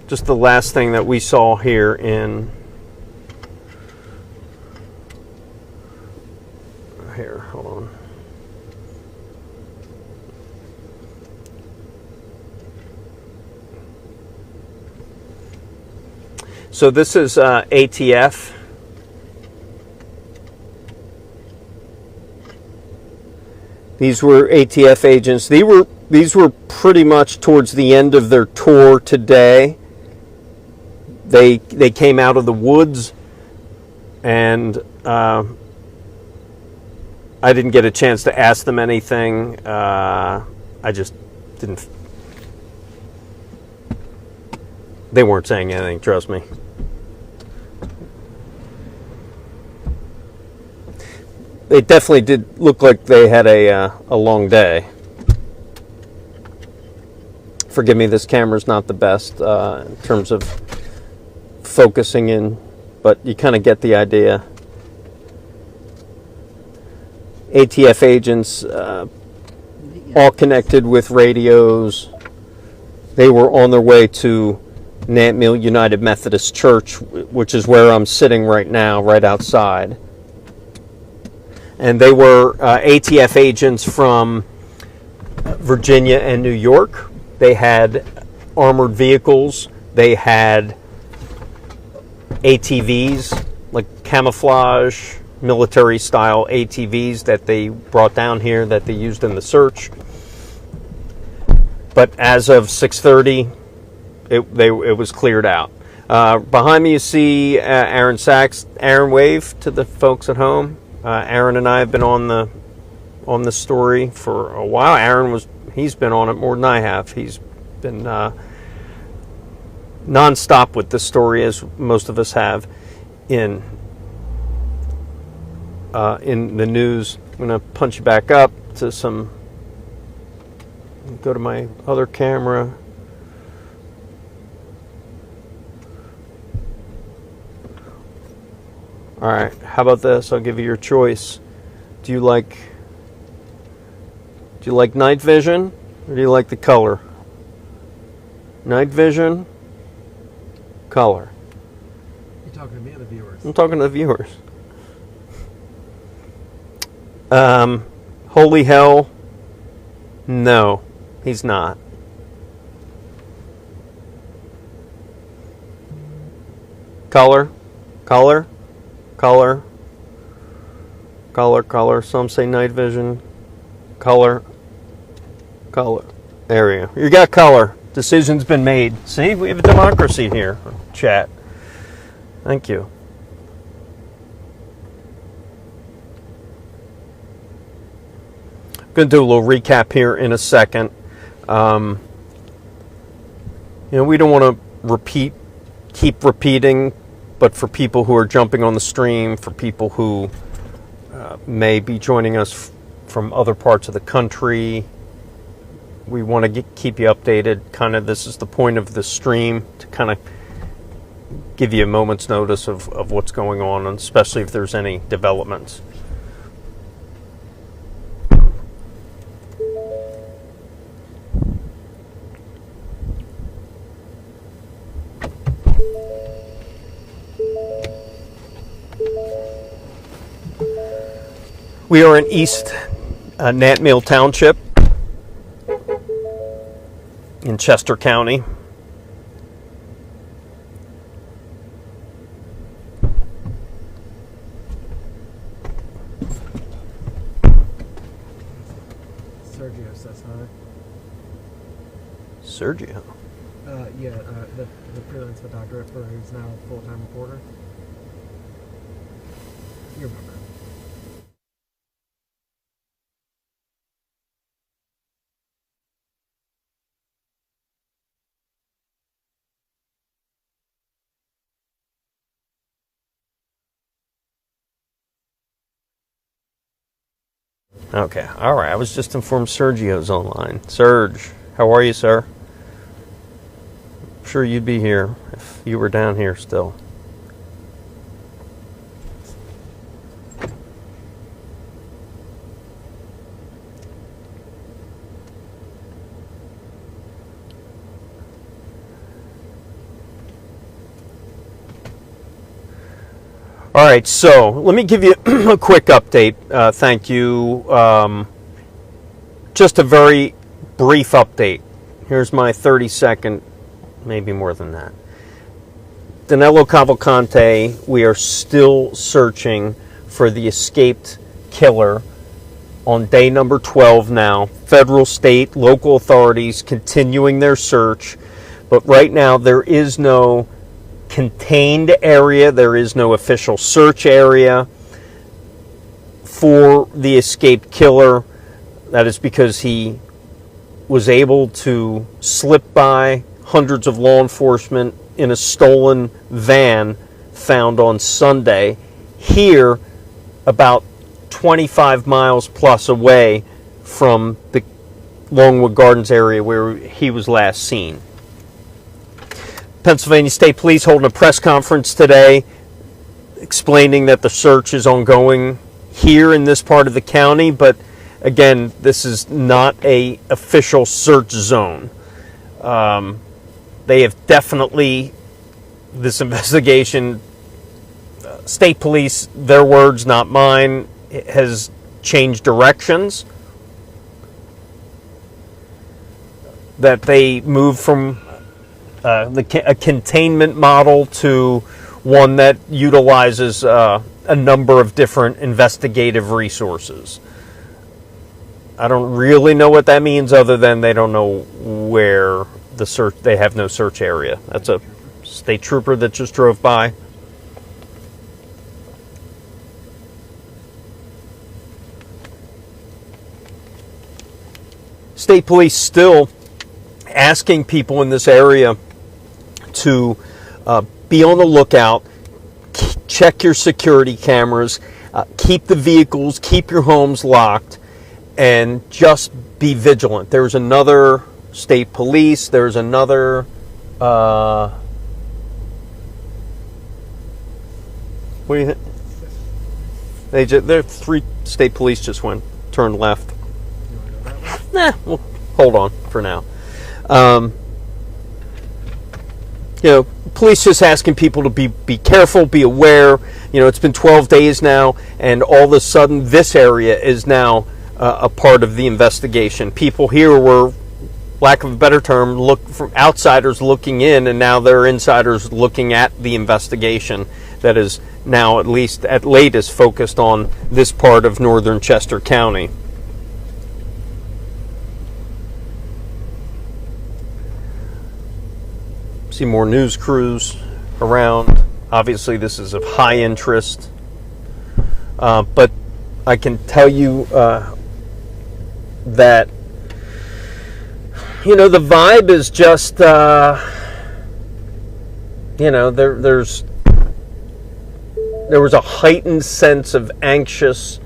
just the last thing that we saw here in here. Hold on. So this is ATF. These were ATF agents. These were pretty much towards the end of their tour today. They came out of the woods, and I didn't get a chance to ask them anything. I just didn't. They weren't saying anything, trust me. They definitely did look like they had a long day. Forgive me, this camera's not the best in terms of focusing in, but you kind of get the idea. ATF agents, all connected with radios. They were on their way to Nantmeal United Methodist Church, which is where I'm sitting right now, right outside. And they were ATF agents from Virginia and New York. They had armored vehicles. They had ATVs, like camouflage, military-style ATVs that they brought down here that they used in the search. But as of 6:30, it was cleared out. Behind me you see Aaron Sachs. Aaron, wave to the folks at home. Aaron and I have been on the story for a while. He's been on it more than I have. He's been non-stop with this story, as most of us have in the news. I'm going to punch you back up to some Go to my other camera. All right, how about this? I'll give you your choice. Do you like night vision or do you like the color? Night vision, color. You're talking to me or the viewers? I'm talking to the viewers. Holy hell, no, he's not. Color, color, color, color, color. Some say night vision. Color, color. There we go. You got color. Decision's been made. See, we have a democracy here. Chat. Thank you. Going to do a little recap here in a second. We don't want to keep repeating, but for people who are jumping on the stream, for people who may be joining us from other parts of the country, we want to keep you updated. Kind of, this is the point of the stream, to kind of give you a moment's notice of what's going on, and especially if there's any developments. We are in East Natmill Township in Chester County. Sergio says hi. Sergio. The freelance photographer who's now a full-time reporter. You remember. Okay, all right. I was just informed Sergio's online. Serge, how are you, sir? I'm sure you'd be here if you were down here still. All right, so let me give you a quick update. Thank you. Just a very brief update. Here's my 30-second, maybe more than that. Danelo Cavalcante, we are still searching for the escaped killer on day number 12 now. Federal, state, local authorities continuing their search. But right now there is no contained area, there is no official search area for the escaped killer. That is because he was able to slip by hundreds of law enforcement in a stolen van found on Sunday here about 25 miles plus away from the Longwood Gardens area where he was last seen. Pennsylvania State Police holding a press conference today explaining that the search is ongoing here in this part of the county, but again, this is not an official search zone. They have definitely, this investigation, State Police, their words, not mine, has changed directions. That they moved from a containment model to one that utilizes a number of different investigative resources. I don't really know what that means, other than they don't know where the search. They have no search area. That's a state trooper that just drove by. State Police still asking people in this area to be on the lookout, check your security cameras, keep the vehicles, keep your homes locked, and just be vigilant. There's another state police. There's another. What do you think? There 3 state police just turned left. Nah, we'll hold on for now. Police just asking people to be careful, be aware. It's been 12 days now, and all of a sudden this area is now a part of the investigation. People here were, lack of a better term, from outsiders looking in, and now they're insiders looking at the investigation that is now at latest focused on this part of northern Chester County. See more news crews around. Obviously, this is of high interest. But I can tell you that, the vibe is just, there was a heightened sense of anxiousness.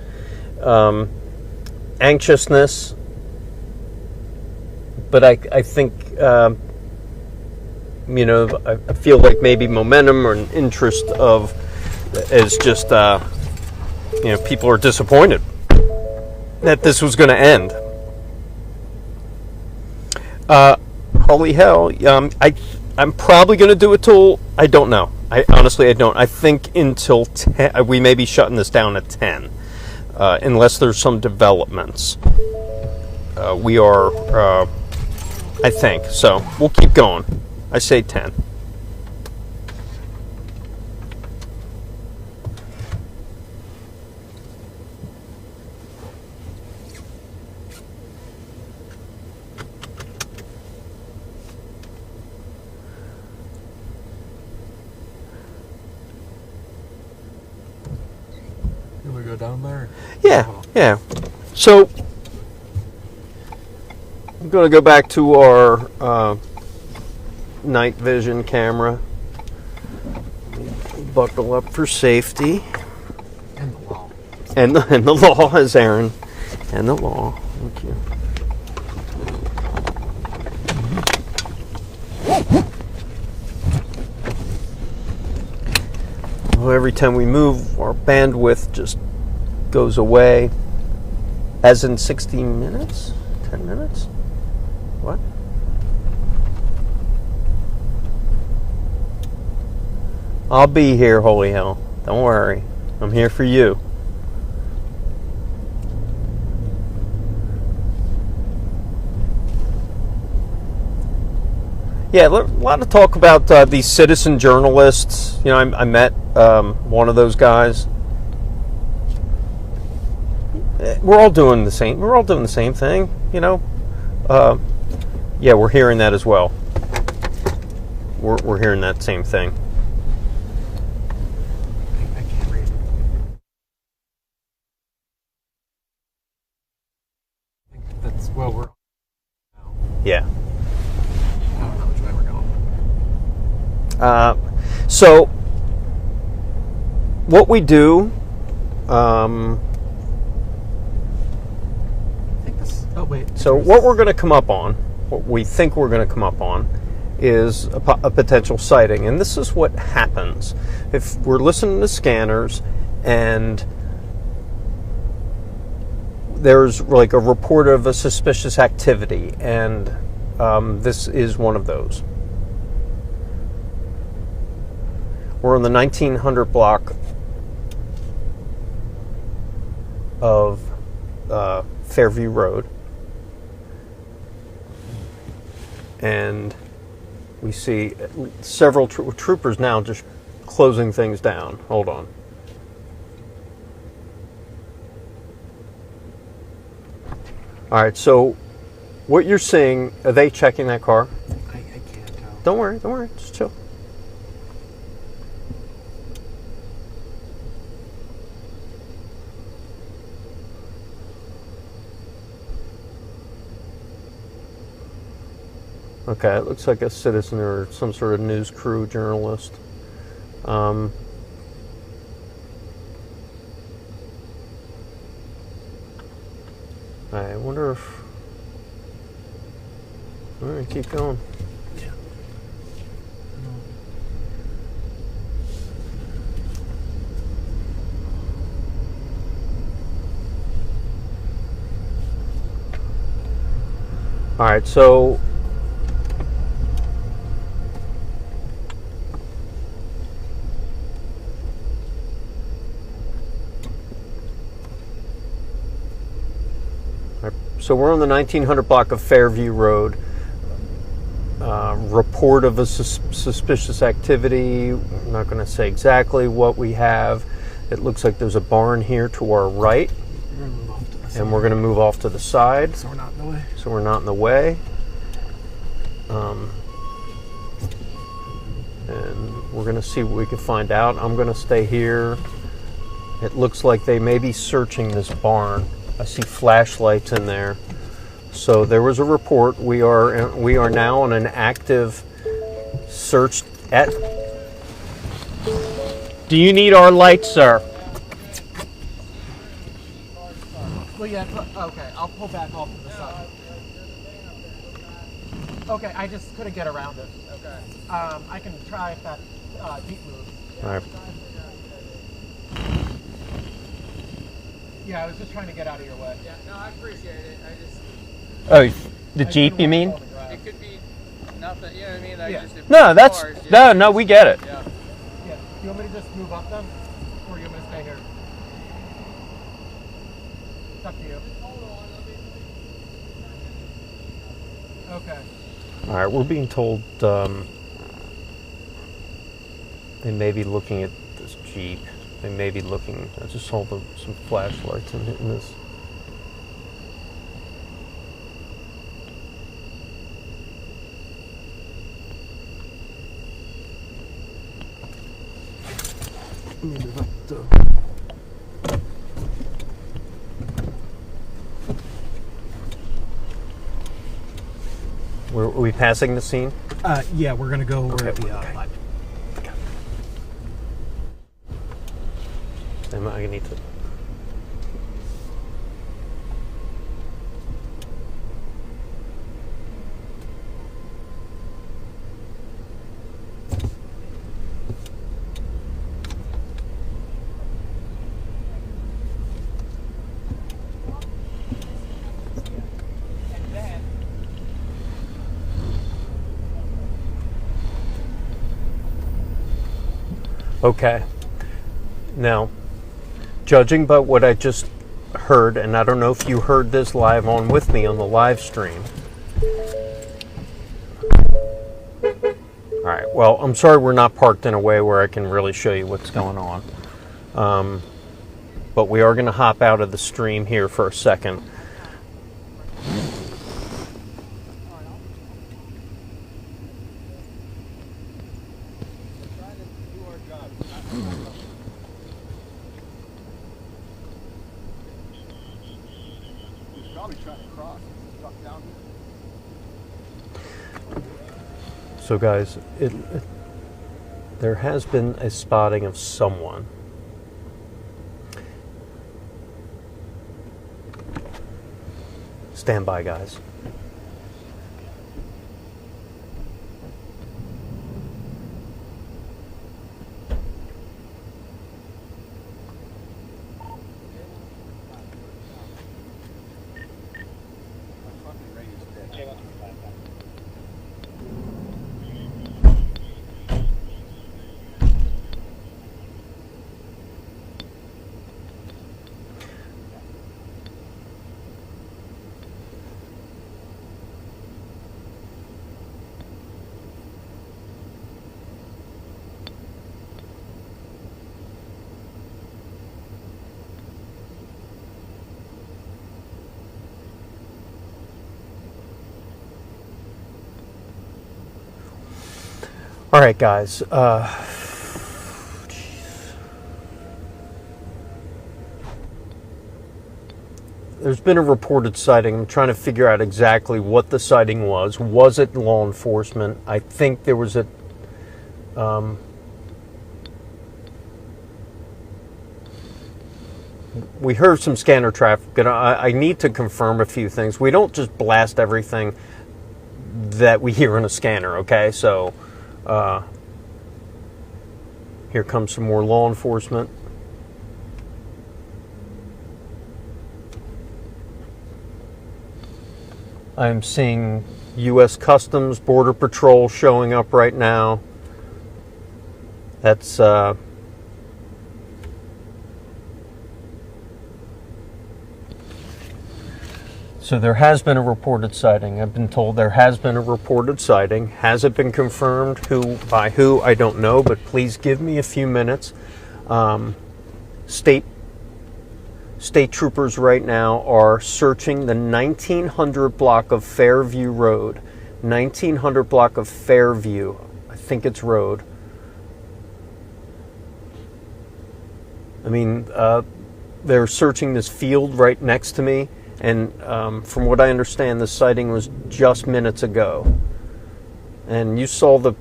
But I think, I feel like maybe momentum or an interest is just, people are disappointed that this was going to end. Holy hell! I'm probably going to do it till, I don't know. I don't. I think until 10. We may be shutting this down at 10, unless there's some developments. We are. I think so. We'll keep going. I say 10. Can we go down there? Yeah. So I'm going to go back to our night vision camera. Buckle up for safety. And the law. And the law, as Aaron. And the law. Thank you. Well, every time we move, our bandwidth just goes away. As in 16 minutes? 10 minutes? What? I'll be here, holy hell. Don't worry. I'm here for you. Yeah, a lot of talk about these citizen journalists. I met one of those guys. We're all doing the same. We're all doing the same thing, Yeah, we're hearing that as well. We're hearing that same thing. I can't read. I think that's well, we're. Yeah. I don't know which way we're going. So what we do, I think this. Oh wait. so what we're going to come up on, what we think we're going to come up on, is a potential sighting. And this is what happens if we're listening to scanners and there's like a report of a suspicious activity, and this is one of those. We're on the 1900 block of Fairview Road, and we see several troopers now just closing things down. Hold on. All right, so what you're seeing, are they checking that car? I can't tell. Don't worry, just chill. Okay, it looks like a citizen or some sort of news crew journalist. I wonder if All right, keep going. All right, so we're on the 1900 block of Fairview Road. Report of a suspicious activity. I'm not going to say exactly what we have. It looks like there's a barn here to our right. And we're going to move off to the side. So we're not in the way. So we're not in the way. And we're going to see what we can find out. I'm going to stay here. It looks like they may be searching this barn. I see flashlights in there. So there was a report. We are now on an active search at. Do you need our lights, sir? Well, yeah. Okay, I'll pull back off to the side. Okay, I just couldn't get around it. Okay. I can try if that Jeep moves. All right. Yeah, I was just trying to get out of your way. Yeah, no, I appreciate it. I just, Oh, the Jeep, you mean? it could be nothing, you know what I mean? Like Yeah. just if No, that's cars, yeah. no, we get it. Yeah. Yeah. Do you want me to just move up then? Or you want me to stay here? It's up to you. Okay. All right, we're being told they may be looking at this Jeep. They may be looking. I just saw some flashlights in this. Let me move up the. Are we passing the scene? Yeah, we're gonna go where Okay, the okay. I need to. Okay. Now, judging by what I just heard, and I don't know if you heard this live on with me on the live stream. All right. Well, I'm sorry we're not parked in a way where I can really show you what's going on. But we are going to hop out of the stream here for a second. So guys, there has been a spotting of someone. Stand by, guys. All right, guys. There's been a reported sighting. I'm trying to figure out exactly what the sighting was. Was it law enforcement? I think there was a... we heard some scanner traffic, and I need to confirm a few things. We don't just blast everything that we hear in a scanner. Okay, so here comes some more law enforcement. I'm seeing U.S. Customs, Border Patrol showing up right now. That's so there has been a reported sighting. I've been told there has been a reported sighting. Has it been confirmed? By who? I don't know, but please give me a few minutes. State troopers right now are searching the 1900 block of Fairview Road. 1900 block of Fairview. I think it's road. I mean, they're searching this field right next to me, and from what I understand, the sighting was just minutes ago. And you saw the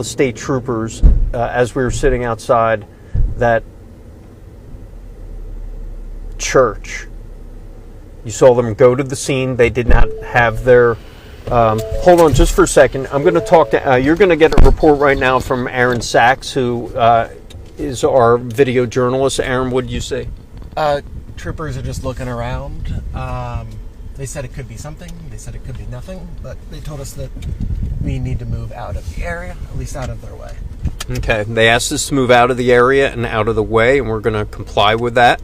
state troopers as we were sitting outside that church. You saw them go to the scene. They did not have their... hold on just for a second. I'm going to talk to... you're going to get a report right now from Aaron Sachs, who is our video journalist. Aaron, what did you say? Troopers are just looking around. They said it could be something. They said it could be nothing. But they told us that we need to move out of the area, at least out of their way. Okay. They asked us to move out of the area and out of the way, and we're going to comply with that.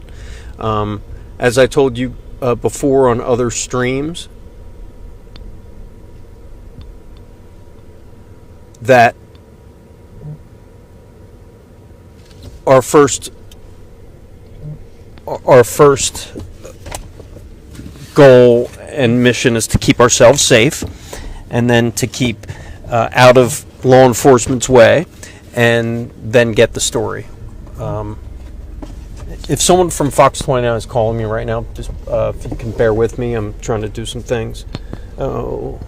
As I told you before on other streams, that our first goal and mission is to keep ourselves safe, and then to keep out of law enforcement's way, and then get the story. If someone from Fox 29 is calling me right now, just if you can bear with me, I'm trying to do some things. Oh.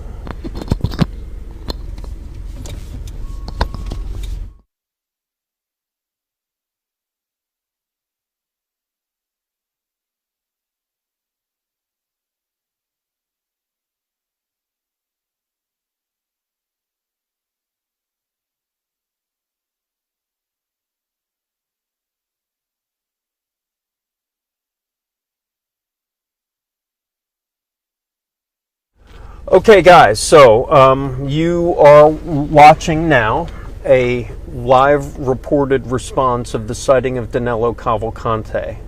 Okay, guys, so you are watching now a live reported response of the sighting of Danelo Cavalcante.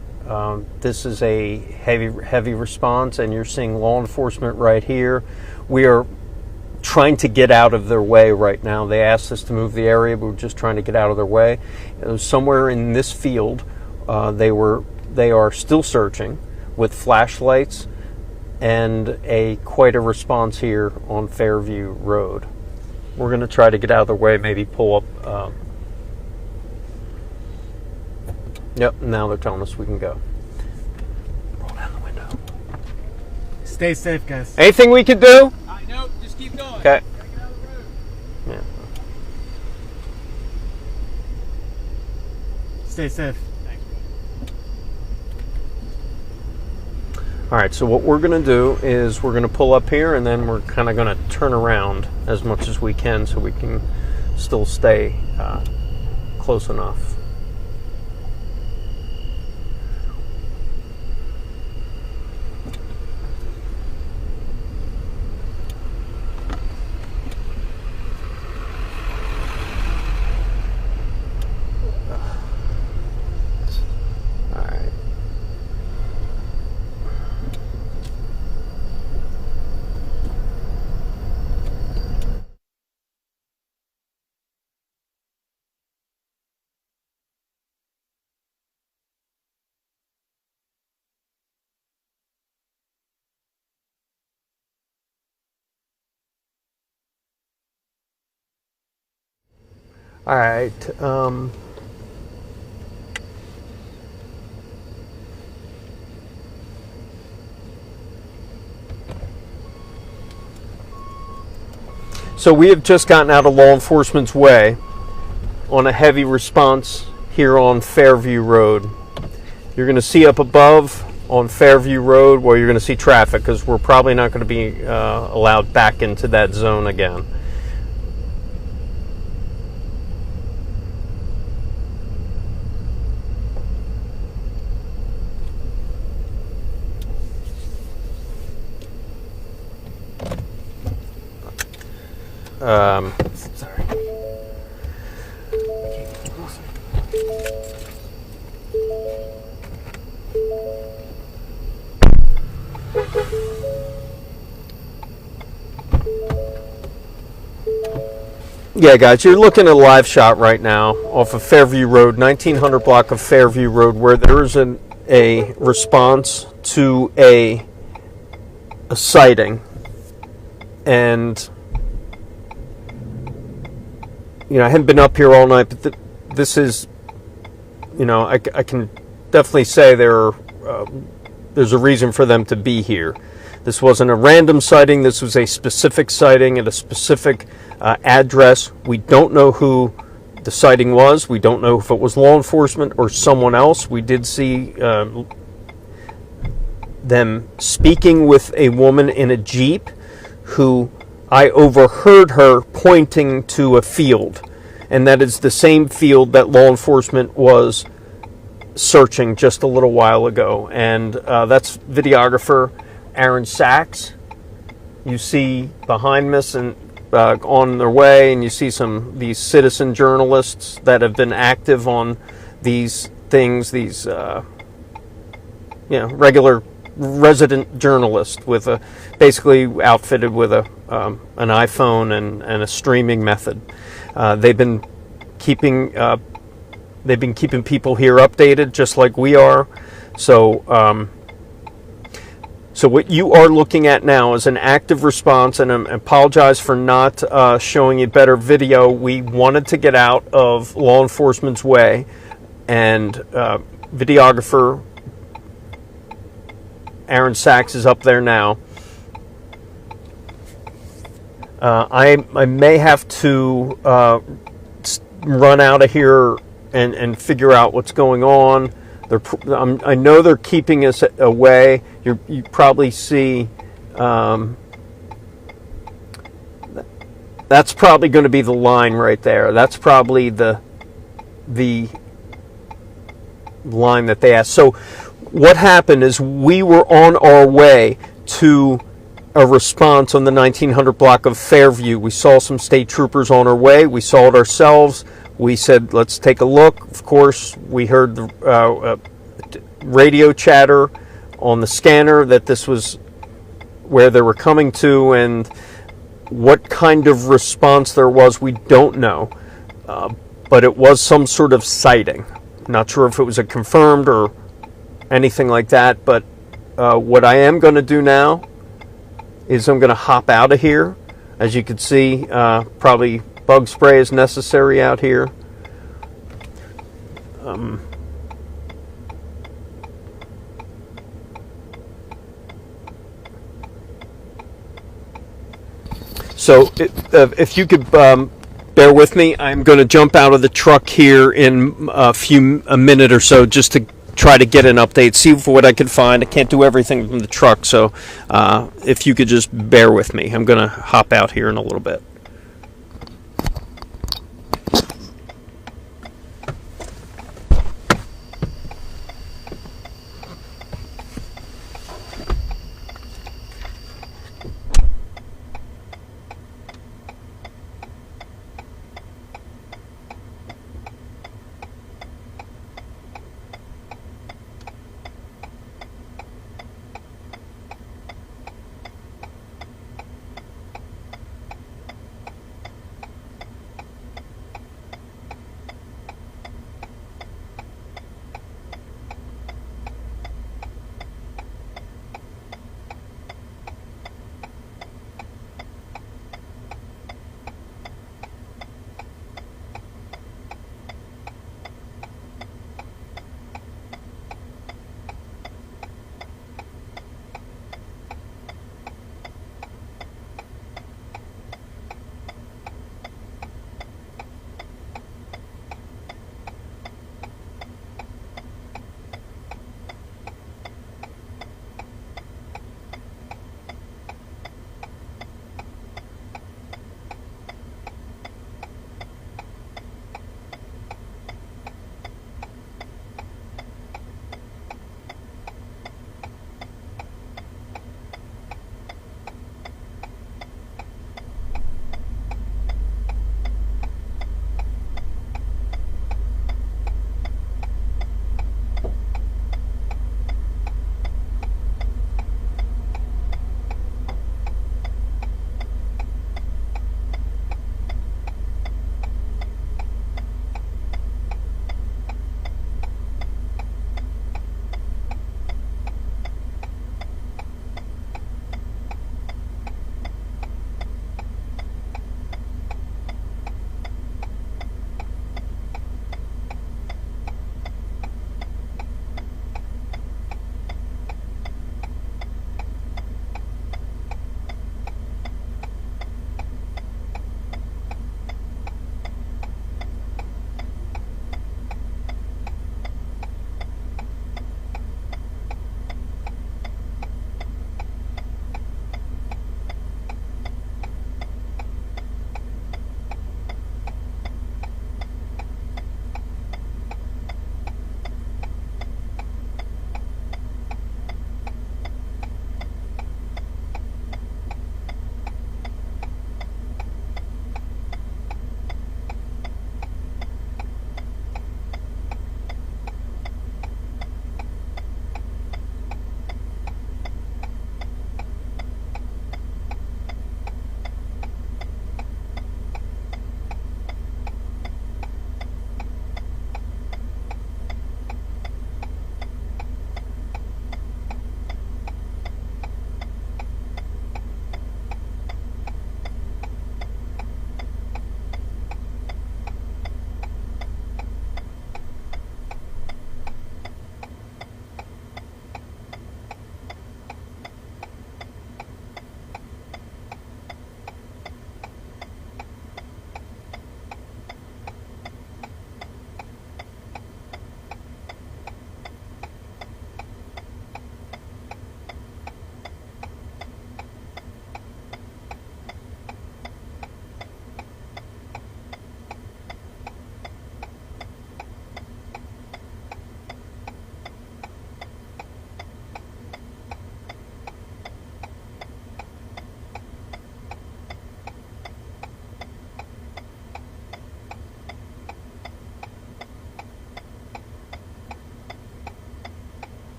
This is a heavy response, and you're seeing law enforcement right here. We are trying to get out of their way right now. They asked us to move the area, but we're just trying to get out of their way. It was somewhere in this field. They are still searching with flashlights, and quite a response here on Fairview Road. We're going to try to get out of the way, maybe pull up. Yep, now they're telling us we can go. Roll down the window. Stay safe, guys. Anything we can do? No, just keep going. Okay. Get out of the road. Yeah. Stay safe. All right, so what we're going to do is we're going to pull up here, and then we're kind of going to turn around as much as we can so we can still stay close enough. All right. So we have just gotten out of law enforcement's way on a heavy response here on Fairview Road. You're going to see up above on Fairview Road where you're going to see traffic, because we're probably not going to be allowed back into that zone again. Sorry. I can't get closer. Yeah, guys, you're looking at a live shot right now off of Fairview Road, 1900 block of Fairview Road, where there is a response to a sighting. And, you know, I haven't been up here all night, but this is, you know, I can definitely say there's a reason for them to be here. This wasn't a random sighting. This was a specific sighting at a specific address. We don't know who the sighting was. We don't know if it was law enforcement or someone else. We did see them speaking with a woman in a Jeep who I overheard her pointing to a field. And that is the same field that law enforcement was searching just a little while ago. And that's videographer Aaron Sachs. You see behind us and on their way, and you see these citizen journalists that have been active on these things. These regular resident journalists with basically outfitted with an iPhone and a streaming method. They've been keeping people here updated, just like we are. So what you are looking at now is an active response, and I apologize for not showing you better video. We wanted to get out of law enforcement's way, and videographer Aaron Sachs is up there now. I may have to run out of here and figure out what's going on. I know they're keeping us away. You probably see that's probably going to be the line right there. That's probably the line that they asked. So what happened is we were on our way to a response on the 1900 block of Fairview. We saw some state troopers on our way. We saw it ourselves. We said, let's take a look. Of course, we heard the radio chatter on the scanner that this was where they were coming to, and what kind of response there was, we don't know. But it was some sort of sighting. Not sure if it was a confirmed or anything like that, but what I am going to do now is I'm going to hop out of here. As you can see, probably bug spray is necessary out here. So if you could bear with me, I'm going to jump out of the truck here in a minute or so, just to try to get an update, see what I can find. I can't do everything from the truck, so if you could just bear with me. I'm going to hop out here in a little bit.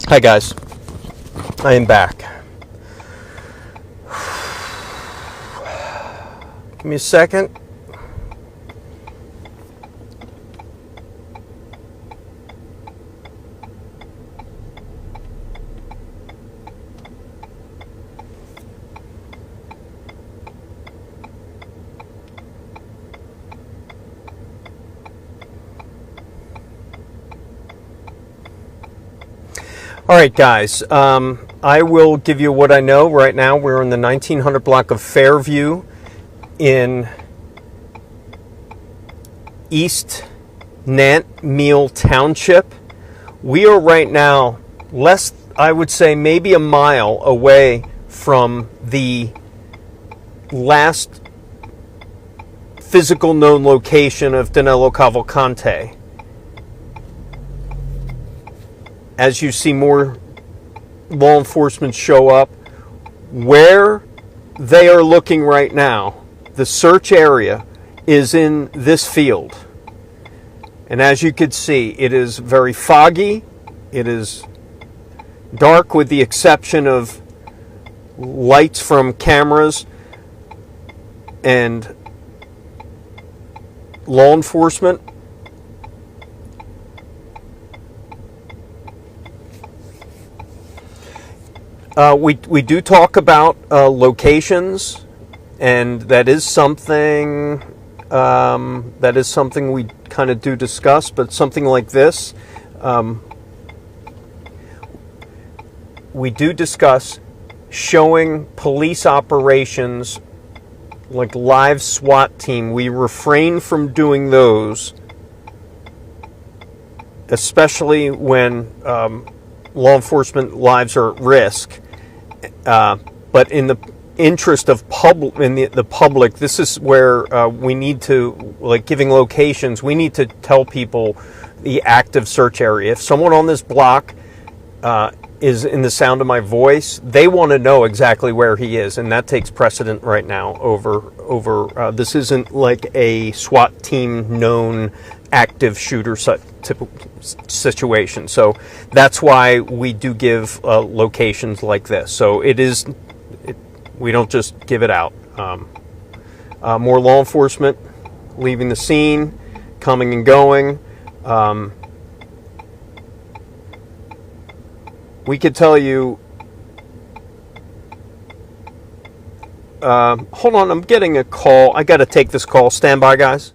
Hi guys, I am back. Give me a second. All right, guys, I will give you what I know right now. We're in the 1900 block of Fairview in East Nantmeal Township. We are right now I would say maybe a mile away from the last physical known location of Danelo Cavalcante. As you see more law enforcement show up, where they are looking right now, the search area is in this field. And as you can see, it is very foggy. It is dark with the exception of lights from cameras and law enforcement. We do talk about locations, and that is something we kind of do discuss. But something like this, we do discuss showing police operations like live SWAT team. We refrain from doing those, especially when law enforcement lives are at risk. But in the interest of the public, this is where we need to, like giving locations, we need to tell people the active search area. If someone on this block is in the sound of my voice, they want to know exactly where he is, and that takes precedent right now over this isn't like a SWAT team known active shooter type of situation. So that's why we do give locations like this. So we don't just give it out. More law enforcement leaving the scene, coming and going. We could tell you, hold on, I'm getting a call. I got to take this call. Stand by, guys.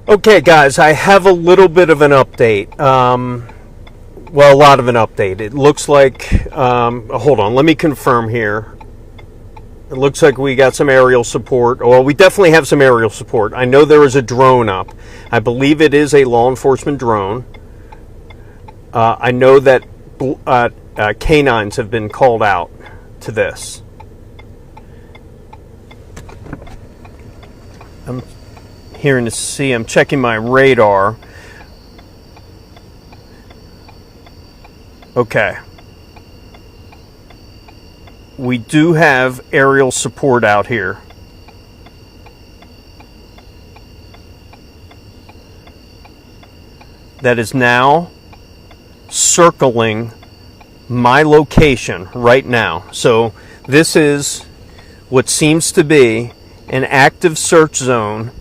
Okay, guys, I have a little bit of an update. Well, a lot of an update. It looks like, hold on, let me confirm here. It looks like we got some aerial support. Well, we definitely have some aerial support. I know there is a drone up. I believe it is a law enforcement drone. I know that canines have been called out to this. I'm hearing to see, I'm checking my radar. Okay. We do have aerial support out here. That is now circling my location right now. So this is what seems to be an active search zone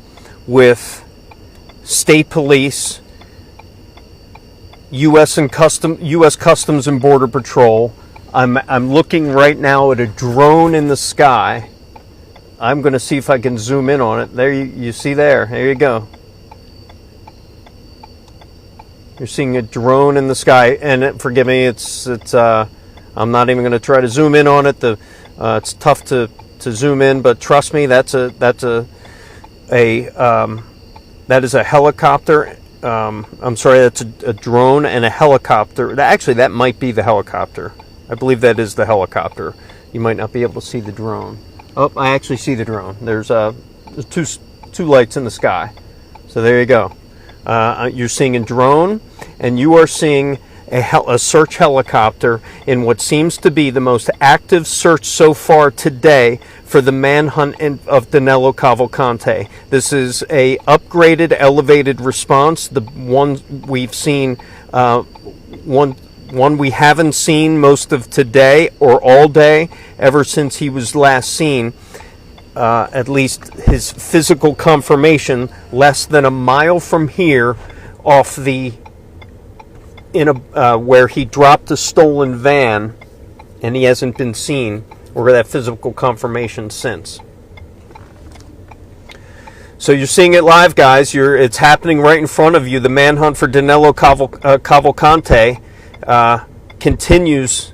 with state police, U.S. Customs and Border Patrol. I'm looking right now at a drone in the sky. I'm going to see if I can zoom in on it. There you see there. There you go. You're seeing a drone in the sky, and forgive me, it's I'm not even going to try to zoom in on it. It's tough to zoom in, but trust me, that is a helicopter. I'm sorry, that's a drone and a helicopter. Actually, that might be the helicopter. I believe that is the helicopter. You might not be able to see the drone. Oh, I actually see the drone. There's two lights in the sky. So there you go. You're seeing a drone, and you are seeing a search helicopter in what seems to be the most active search so far today for the manhunt of Danelo Cavalcante. This is a upgraded, elevated response. The one we've seen, one we haven't seen most of today or all day, ever since he was last seen. At least his physical confirmation, less than a mile from here, off the where he dropped the stolen van, and he hasn't been seen, or that physical confirmation since. So you're seeing it live, guys. It's happening right in front of you. The manhunt for Danelo Cavalcante continues.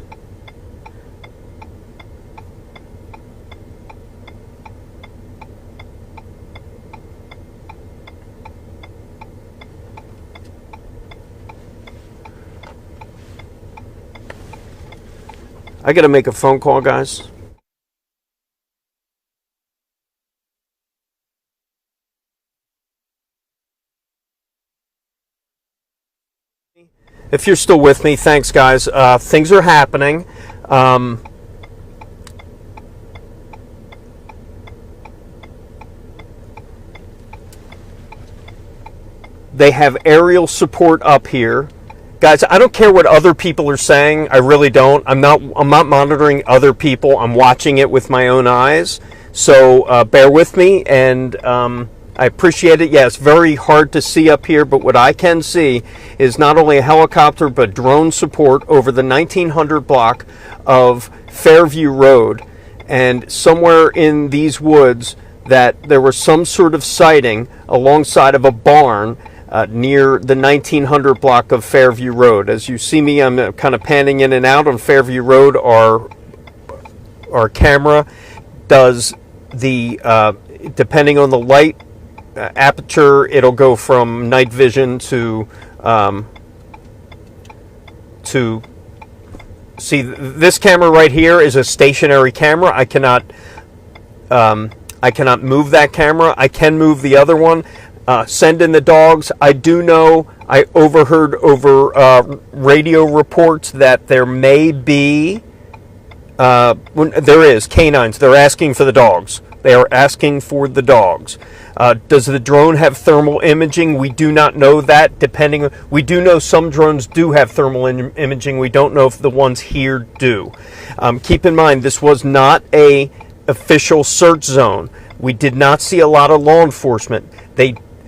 I got to make a phone call, guys. If you're still with me, thanks, guys. Things are happening. They have aerial support up here. Guys, I don't care what other people are saying. I really don't. I'm not monitoring other people. I'm watching it with my own eyes. So bear with me, and I appreciate it. Yeah, it's very hard to see up here, but what I can see is not only a helicopter, but drone support over the 1900 block of Fairview Road. And somewhere in these woods that there was some sort of sighting alongside of a barn near the 1900 block of Fairview Road. As you see me, I'm kind of panning in and out on Fairview Road. Our camera does the, depending on the light aperture, it'll go from night vision to see. This camera right here is a stationary camera. I cannot move that camera. I can move the other one. Send in the dogs. I do know, I overheard over radio reports that there may be, there is canines. They're asking for the dogs. They are asking for the dogs. Does the drone have thermal imaging? We do not know that. We do know some drones do have thermal imaging. We don't know if the ones here do. Keep in mind, this was not a official search zone. We did not see a lot of law enforcement.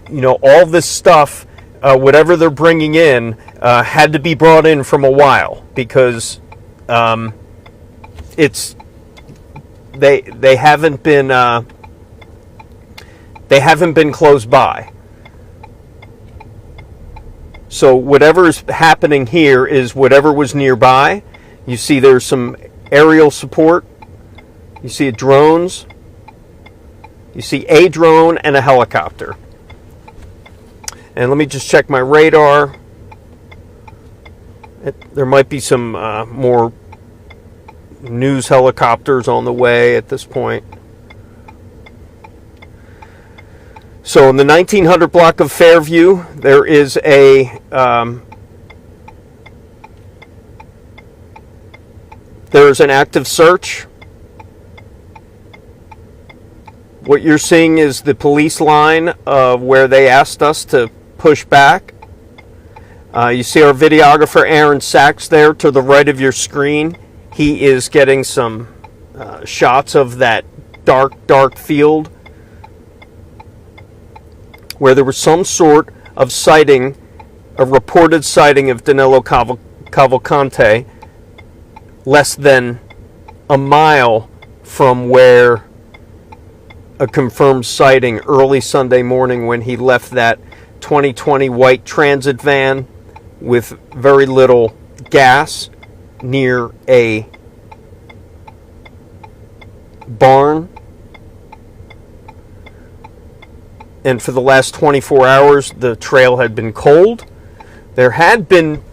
All this stuff, whatever they're bringing in, had to be brought in from a while, because they haven't been close by. So whatever's happening here is whatever was nearby. You see there's some aerial support. You see drones. You see a drone and a helicopter. And let me just check my radar. There might be some more news helicopters on the way at this point. So in the 1900 block of Fairview, there is there's an active search. What you're seeing is the police line of where they asked us to push back. You see our videographer Aaron Sachs there to the right of your screen. He is getting some shots of that dark field where there was some sort of sighting, a reported sighting of Danelo Cavalcante less than a mile from where a confirmed sighting early Sunday morning when he left that 2020 white transit van with very little gas near a barn. And for the last 24 hours, the trail had been cold. There had been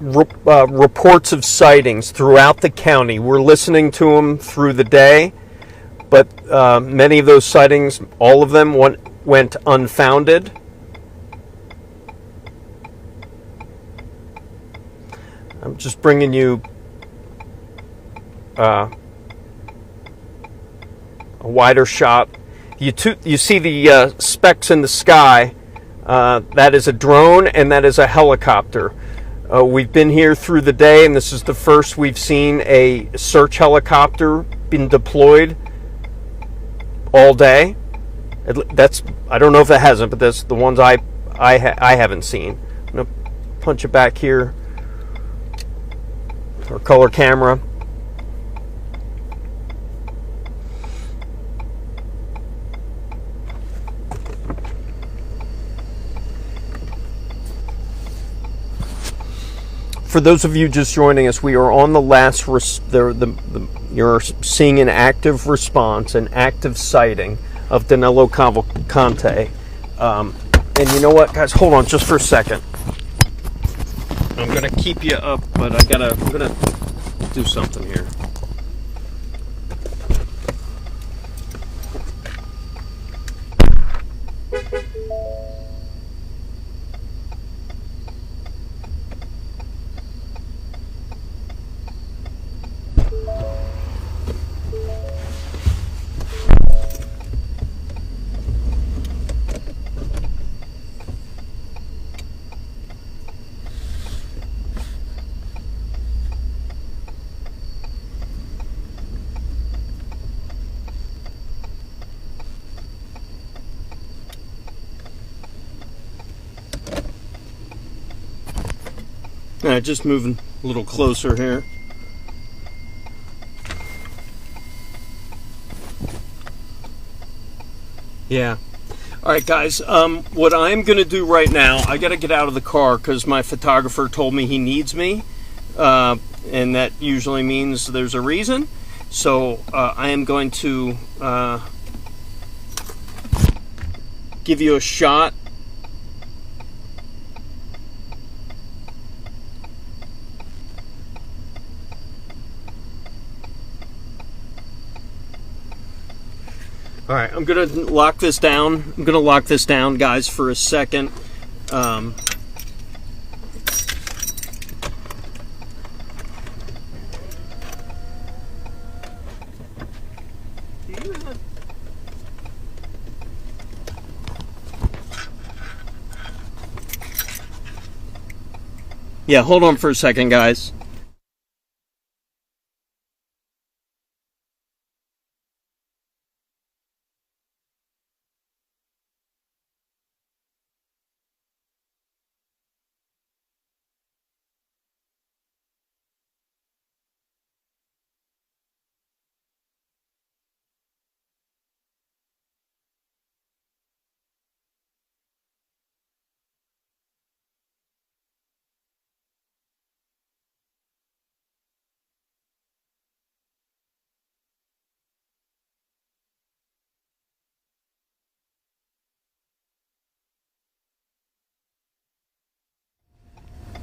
reports of sightings throughout the county. We're listening to them through the day, but many of those sightings, all of them went unfounded. I'm just bringing you a wider shot. You see the specks in the sky. That is a drone and that is a helicopter. We've been here through the day, and this is the first we've seen a search helicopter been deployed all day. I don't know if it hasn't, but that's the ones I haven't seen. I'm gonna punch it back here. Our color camera. For those of you just joining us, we are on the last. You're seeing an active response, an active sighting of Danelo Cavalcante. And you know what, guys? Hold on just for a second. I'm gonna keep you up, but I'm gonna do something here. All right, just moving a little closer here. Yeah. All right, guys. What I'm going to do right now, I got to get out of the car because my photographer told me he needs me, and that usually means there's a reason. So I am going to give you a shot. All right, I'm going to lock this down. I'm going to lock this down, guys, for a second. Yeah, hold on for a second, guys.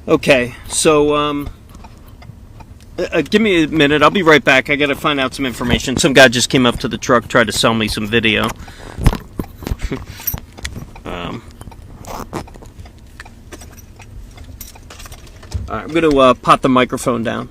Okay, so give me a minute. I'll be right back. I got to find out some information. Some guy just came up to the truck, tried to sell me some video. All right, I'm going to pot the microphone down.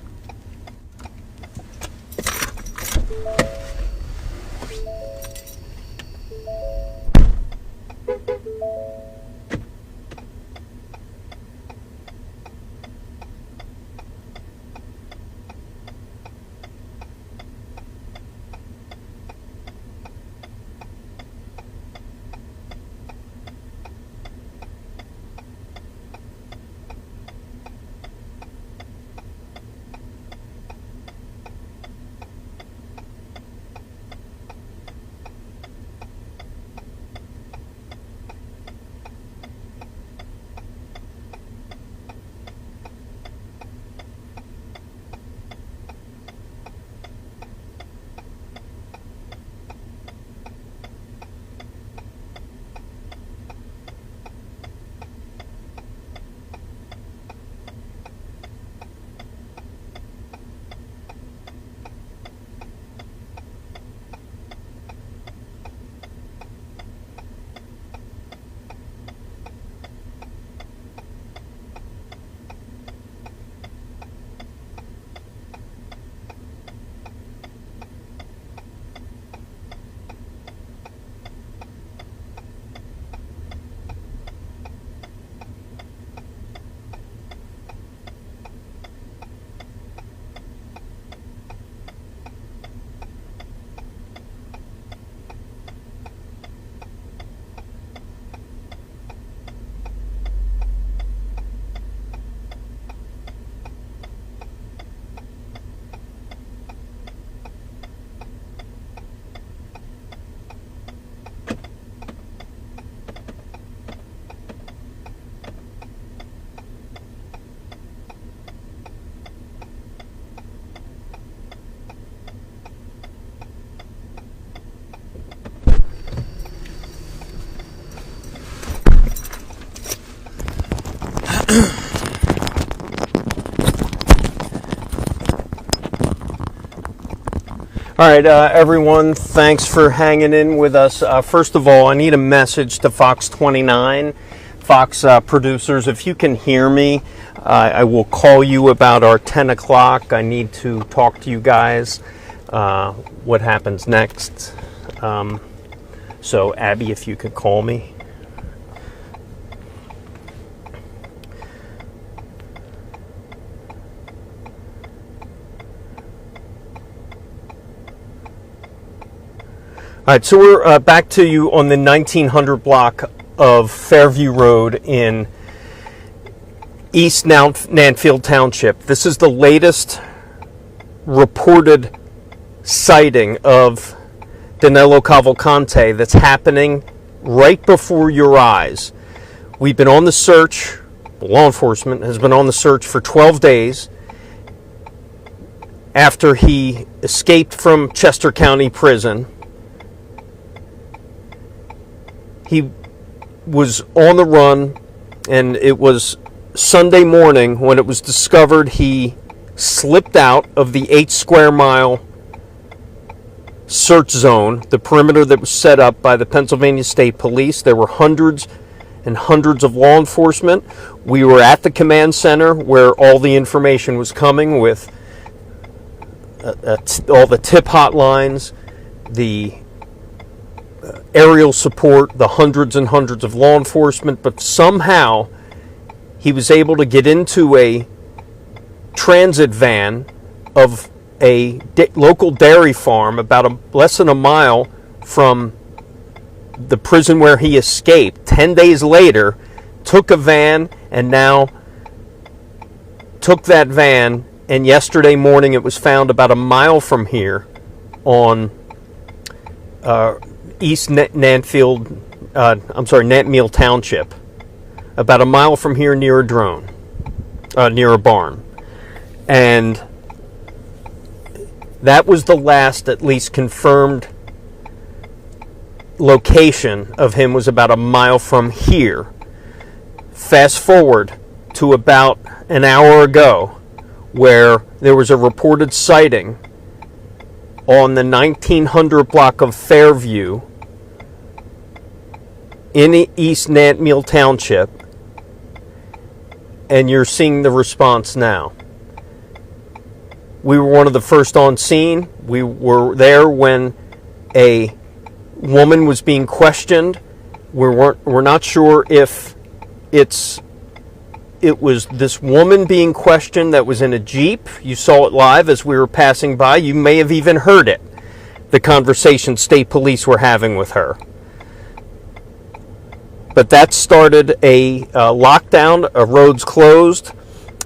All right, everyone, thanks for hanging in with us. First of all, I need a message to Fox 29. Fox producers, if you can hear me, I will call you about our 10 o'clock. I need to talk to you guys. What happens next? So, Abby, if you could call me. All right, so we're back to you on the 1900 block of Fairview Road in East Nanfield Township. This is the latest reported sighting of Danelo Cavalcante that's happening right before your eyes. We've been on the search, law enforcement has been on the search for 12 days after he escaped from Chester County Prison. He was on the run, and it was Sunday morning when it was discovered he slipped out of the 8 square mile search zone, the perimeter that was set up by the Pennsylvania State Police. There were hundreds and hundreds of law enforcement. We were at the command center where all the information was coming with all the tip hotlines, the aerial support, the hundreds and hundreds of law enforcement, but somehow he was able to get into a transit van of a local dairy farm about less than a mile from the prison where he escaped. 10 days later, took a van and now took that van, and yesterday morning it was found about a mile from here on East Nantmeal Township, about a mile from here near a barn. And that was the last, at least, confirmed location of him, was about a mile from here. Fast forward to about an hour ago, where there was a reported sighting on the 1900 block of Fairview in East Nantmeal Township, and you're seeing the response now. We were one of the first on scene. We were there when a woman was being questioned. We're not sure if it was this woman being questioned that was in a Jeep. You saw it live as we were passing by. You may have even heard it, the conversation state police were having with her. But that started a lockdown, a roads closed,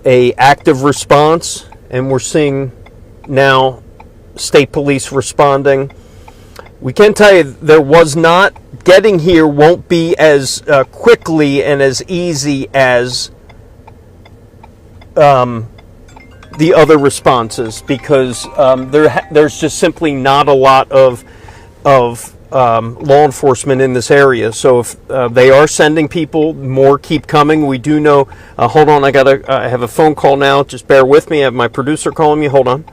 a active response, and we're seeing now state police responding. We can tell you there was not, getting here won't be as quickly and as easy as the other responses, because there's just simply not a lot of law enforcement in this area. So if they are sending people, more keep coming. We do know. Hold on, I have a phone call now. Just bear with me. I have my producer calling me. Hold on.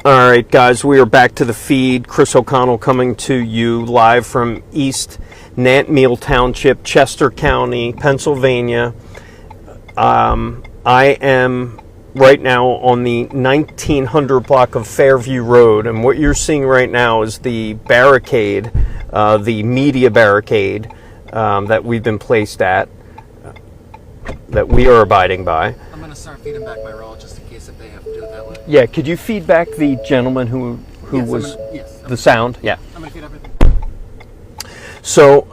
All right, guys, we are back to the feed. Chris O'Connell coming to you live from East Nantmeal Township, Chester County, Pennsylvania. I am right now on the 1900 block of Fairview Road, and what you're seeing right now is the barricade, the media barricade that we've been placed at, that we are abiding by. I'm going to start feeding back my roll just in case if they have to do it that way. Yeah, could you feed back the gentleman who Yes, was yes, the sound? Yeah. I'm going to feed everything. So,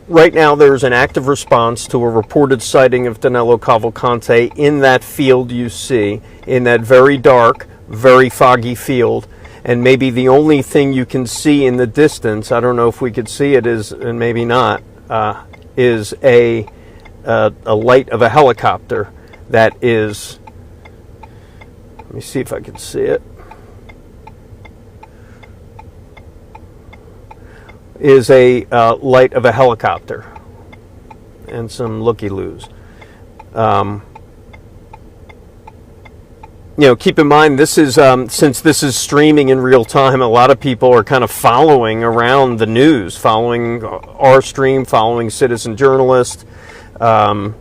right now there's an active response to a reported sighting of Danelo Cavalcante in that field you see, in that very dark, very foggy field. And maybe the only thing you can see in the distance, I don't know if we could see it, is, and maybe not, is a light of a helicopter that is, let me see if I can see it, is a light of a helicopter and some looky-loos. Keep in mind, this is since this is streaming in real time, a lot of people are kind of following around the news, following our stream, following Citizen Journalist. And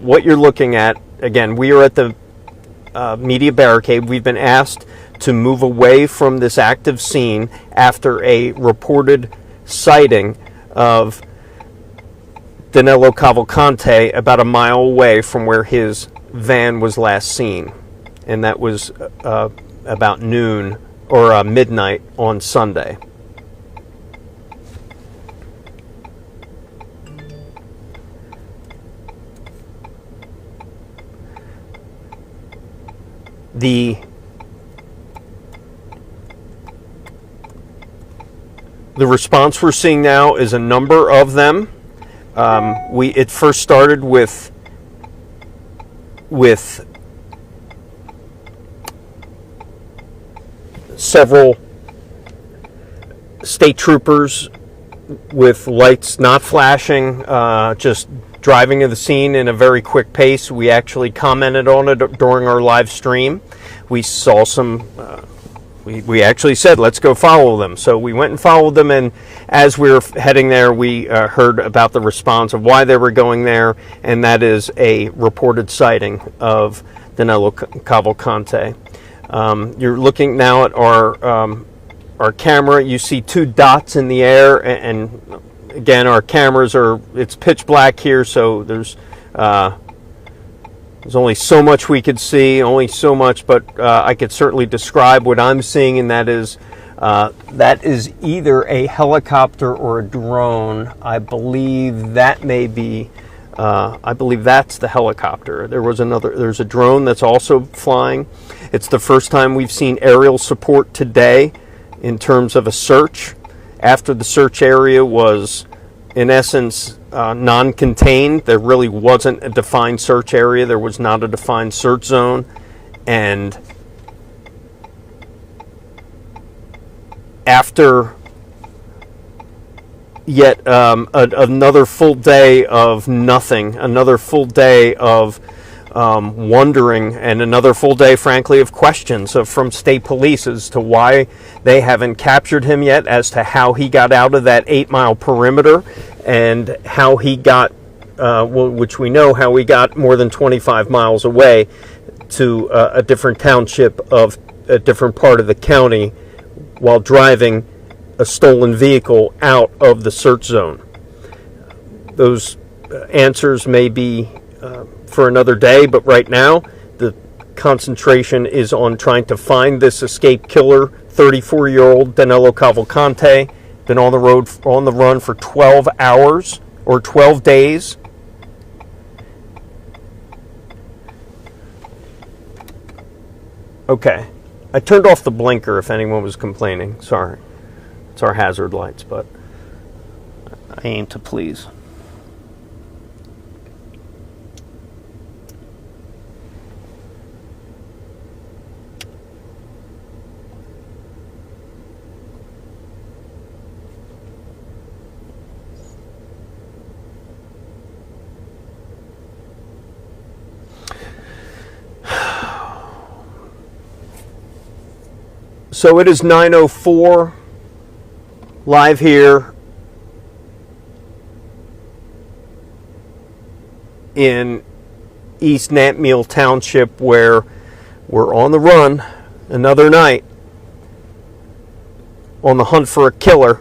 what you're looking at, again, we are at the media barricade. We've been asked to move away from this active scene after a reported sighting of Danelo Cavalcante about a mile away from where his van was last seen, and that was about noon or midnight on Sunday. The response we're seeing now is a number of them. It first started with several state troopers with lights not flashing, just driving to the scene in a very quick pace. We actually commented on it during our live stream. We saw some, we actually said, let's go follow them. So we went and followed them, and as we were heading there, we heard about the response of why they were going there, and that is a reported sighting of Danelo Cavalcante. You're looking now at our camera. You see two dots in the air, and again, our cameras it's pitch black here, so there's only so much we could see, only so much, but I could certainly describe what I'm seeing, and that is either a helicopter or a drone. I believe that may be, I believe that's the helicopter. There's a drone that's also flying. It's the first time we've seen aerial support today in terms of a search, after the search area was, in essence, non-contained. There really wasn't a defined search area. There was not a defined search zone. And after yet another full day of nothing, another full day of wondering, and another full day, frankly, of questions from state police as to why they haven't captured him yet, as to how he got out of that 8-mile perimeter, and how he got, which we know how he got more than 25 miles away to a different township of a different part of the county while driving a stolen vehicle out of the search zone. Those answers may be for another day, but right now the concentration is on trying to find this escaped killer, 34-year-old Danelo Cavalcante. Been on the run for 12 hours or 12 days. Okay, I turned off the blinker if anyone was complaining. Sorry, it's our hazard lights, but I aim to please. So it is 9:04, live here in East Nantmeal Township, where we're on the run another night on the hunt for a killer.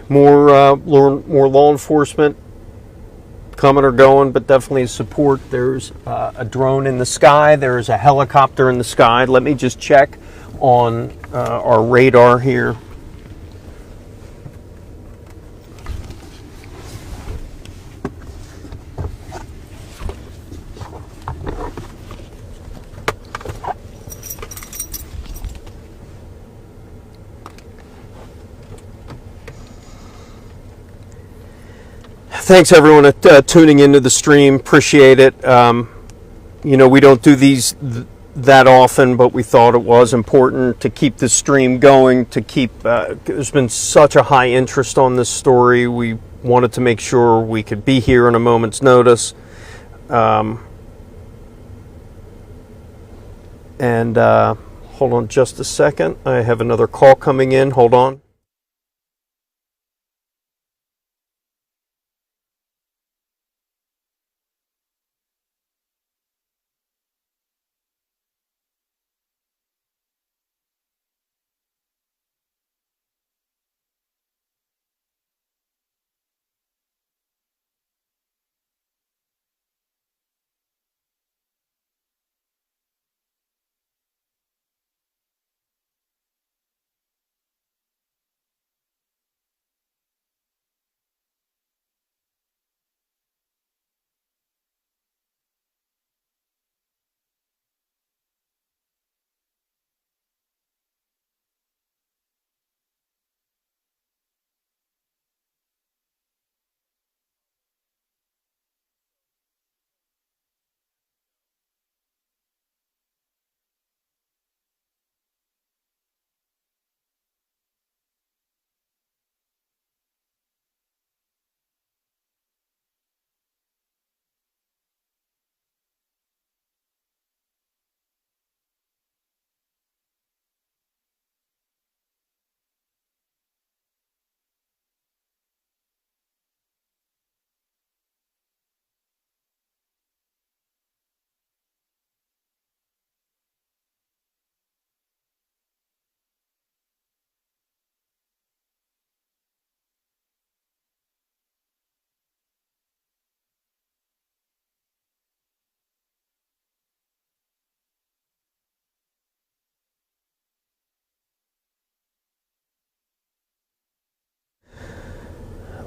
More law enforcement coming or going, but definitely support. There's a drone in the sky. There's a helicopter in the sky. Let me just check on our radar here. Thanks everyone tuning into the stream. Appreciate it. We don't do these that often, but we thought it was important to keep the stream going, to keep, there's been such a high interest on this story. We wanted to make sure we could be here on a moment's notice. Hold on just a second. I have another call coming in. Hold on.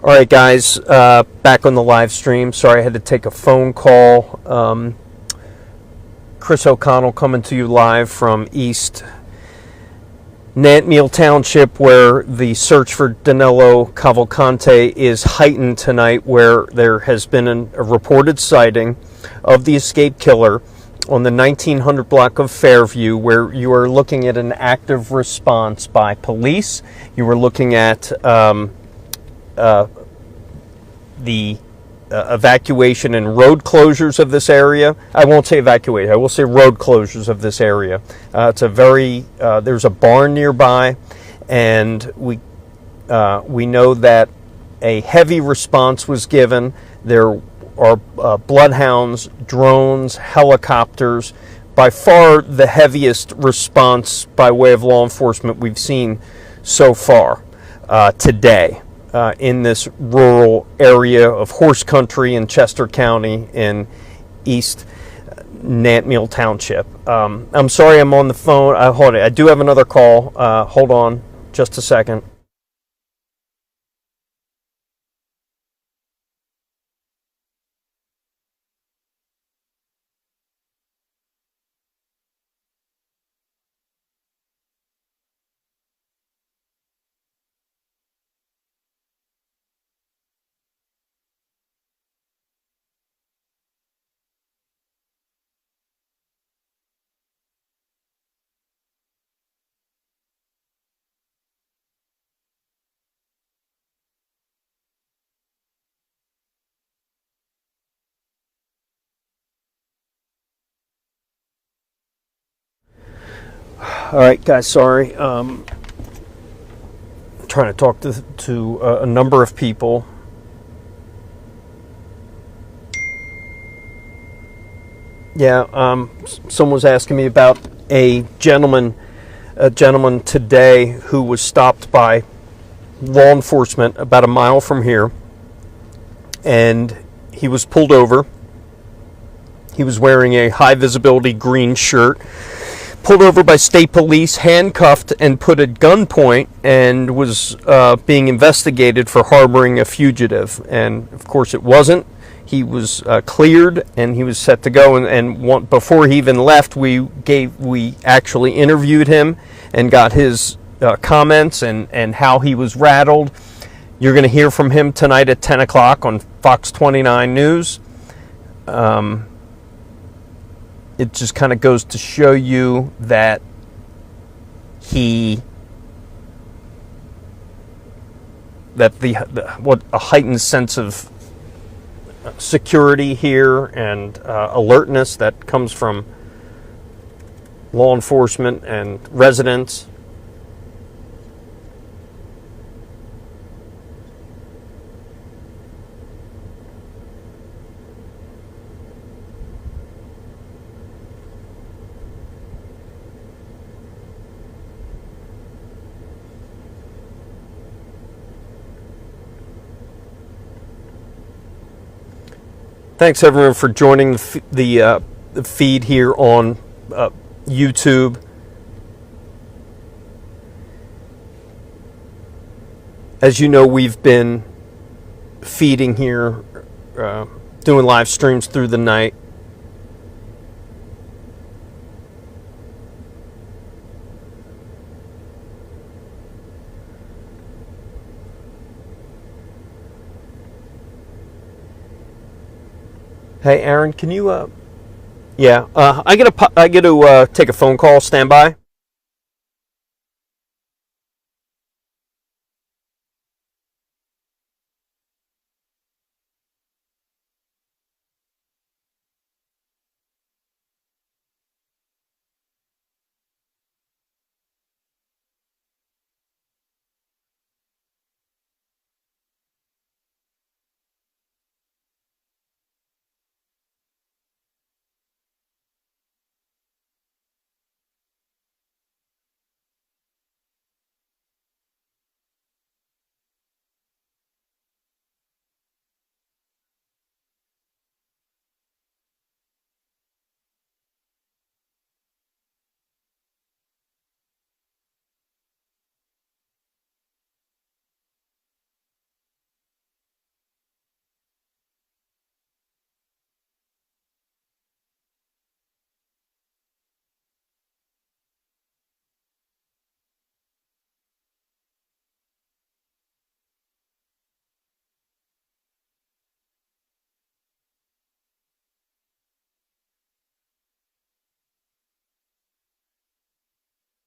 All right, guys, back on the live stream. Sorry, I had to take a phone call. Chris O'Connell coming to you live from East Nantmeal Township, where the search for Danelo Cavalcante is heightened tonight, where there has been a reported sighting of the escaped killer on the 1900 block of Fairview, where you are looking at an active response by police. You are looking at the evacuation and road closures of this area. I won't say evacuate, I will say road closures of this area. It's a very, there's a barn nearby, and we know that a heavy response was given. There are bloodhounds, drones, helicopters. By far the heaviest response by way of law enforcement we've seen so far today. In this rural area of horse country in Chester County in East Nantmeal Township. I'm sorry I'm on the phone. Hold it. I do have another call. Hold on just a second. All right, guys, sorry. Trying to talk to a number of people. Yeah, someone was asking me about a gentleman today who was stopped by law enforcement about a mile from here, and he was pulled over. He was wearing a high visibility green shirt. Pulled over by state police, handcuffed, and put at gunpoint, and was being investigated for harboring a fugitive. And of course, it wasn't. He was cleared, and he was set to go. And before he even left, we actually interviewed him and got his comments and how he was rattled. You're going to hear from him tonight at 10 o'clock on Fox 29 News. It just kind of goes to show you that what a heightened sense of security here and alertness that comes from law enforcement and residents. Thanks everyone for joining the feed here on YouTube. As you know, we've been feeding here, doing live streams through the night. Hey, Aaron, can you? I get to take a phone call. Stand by.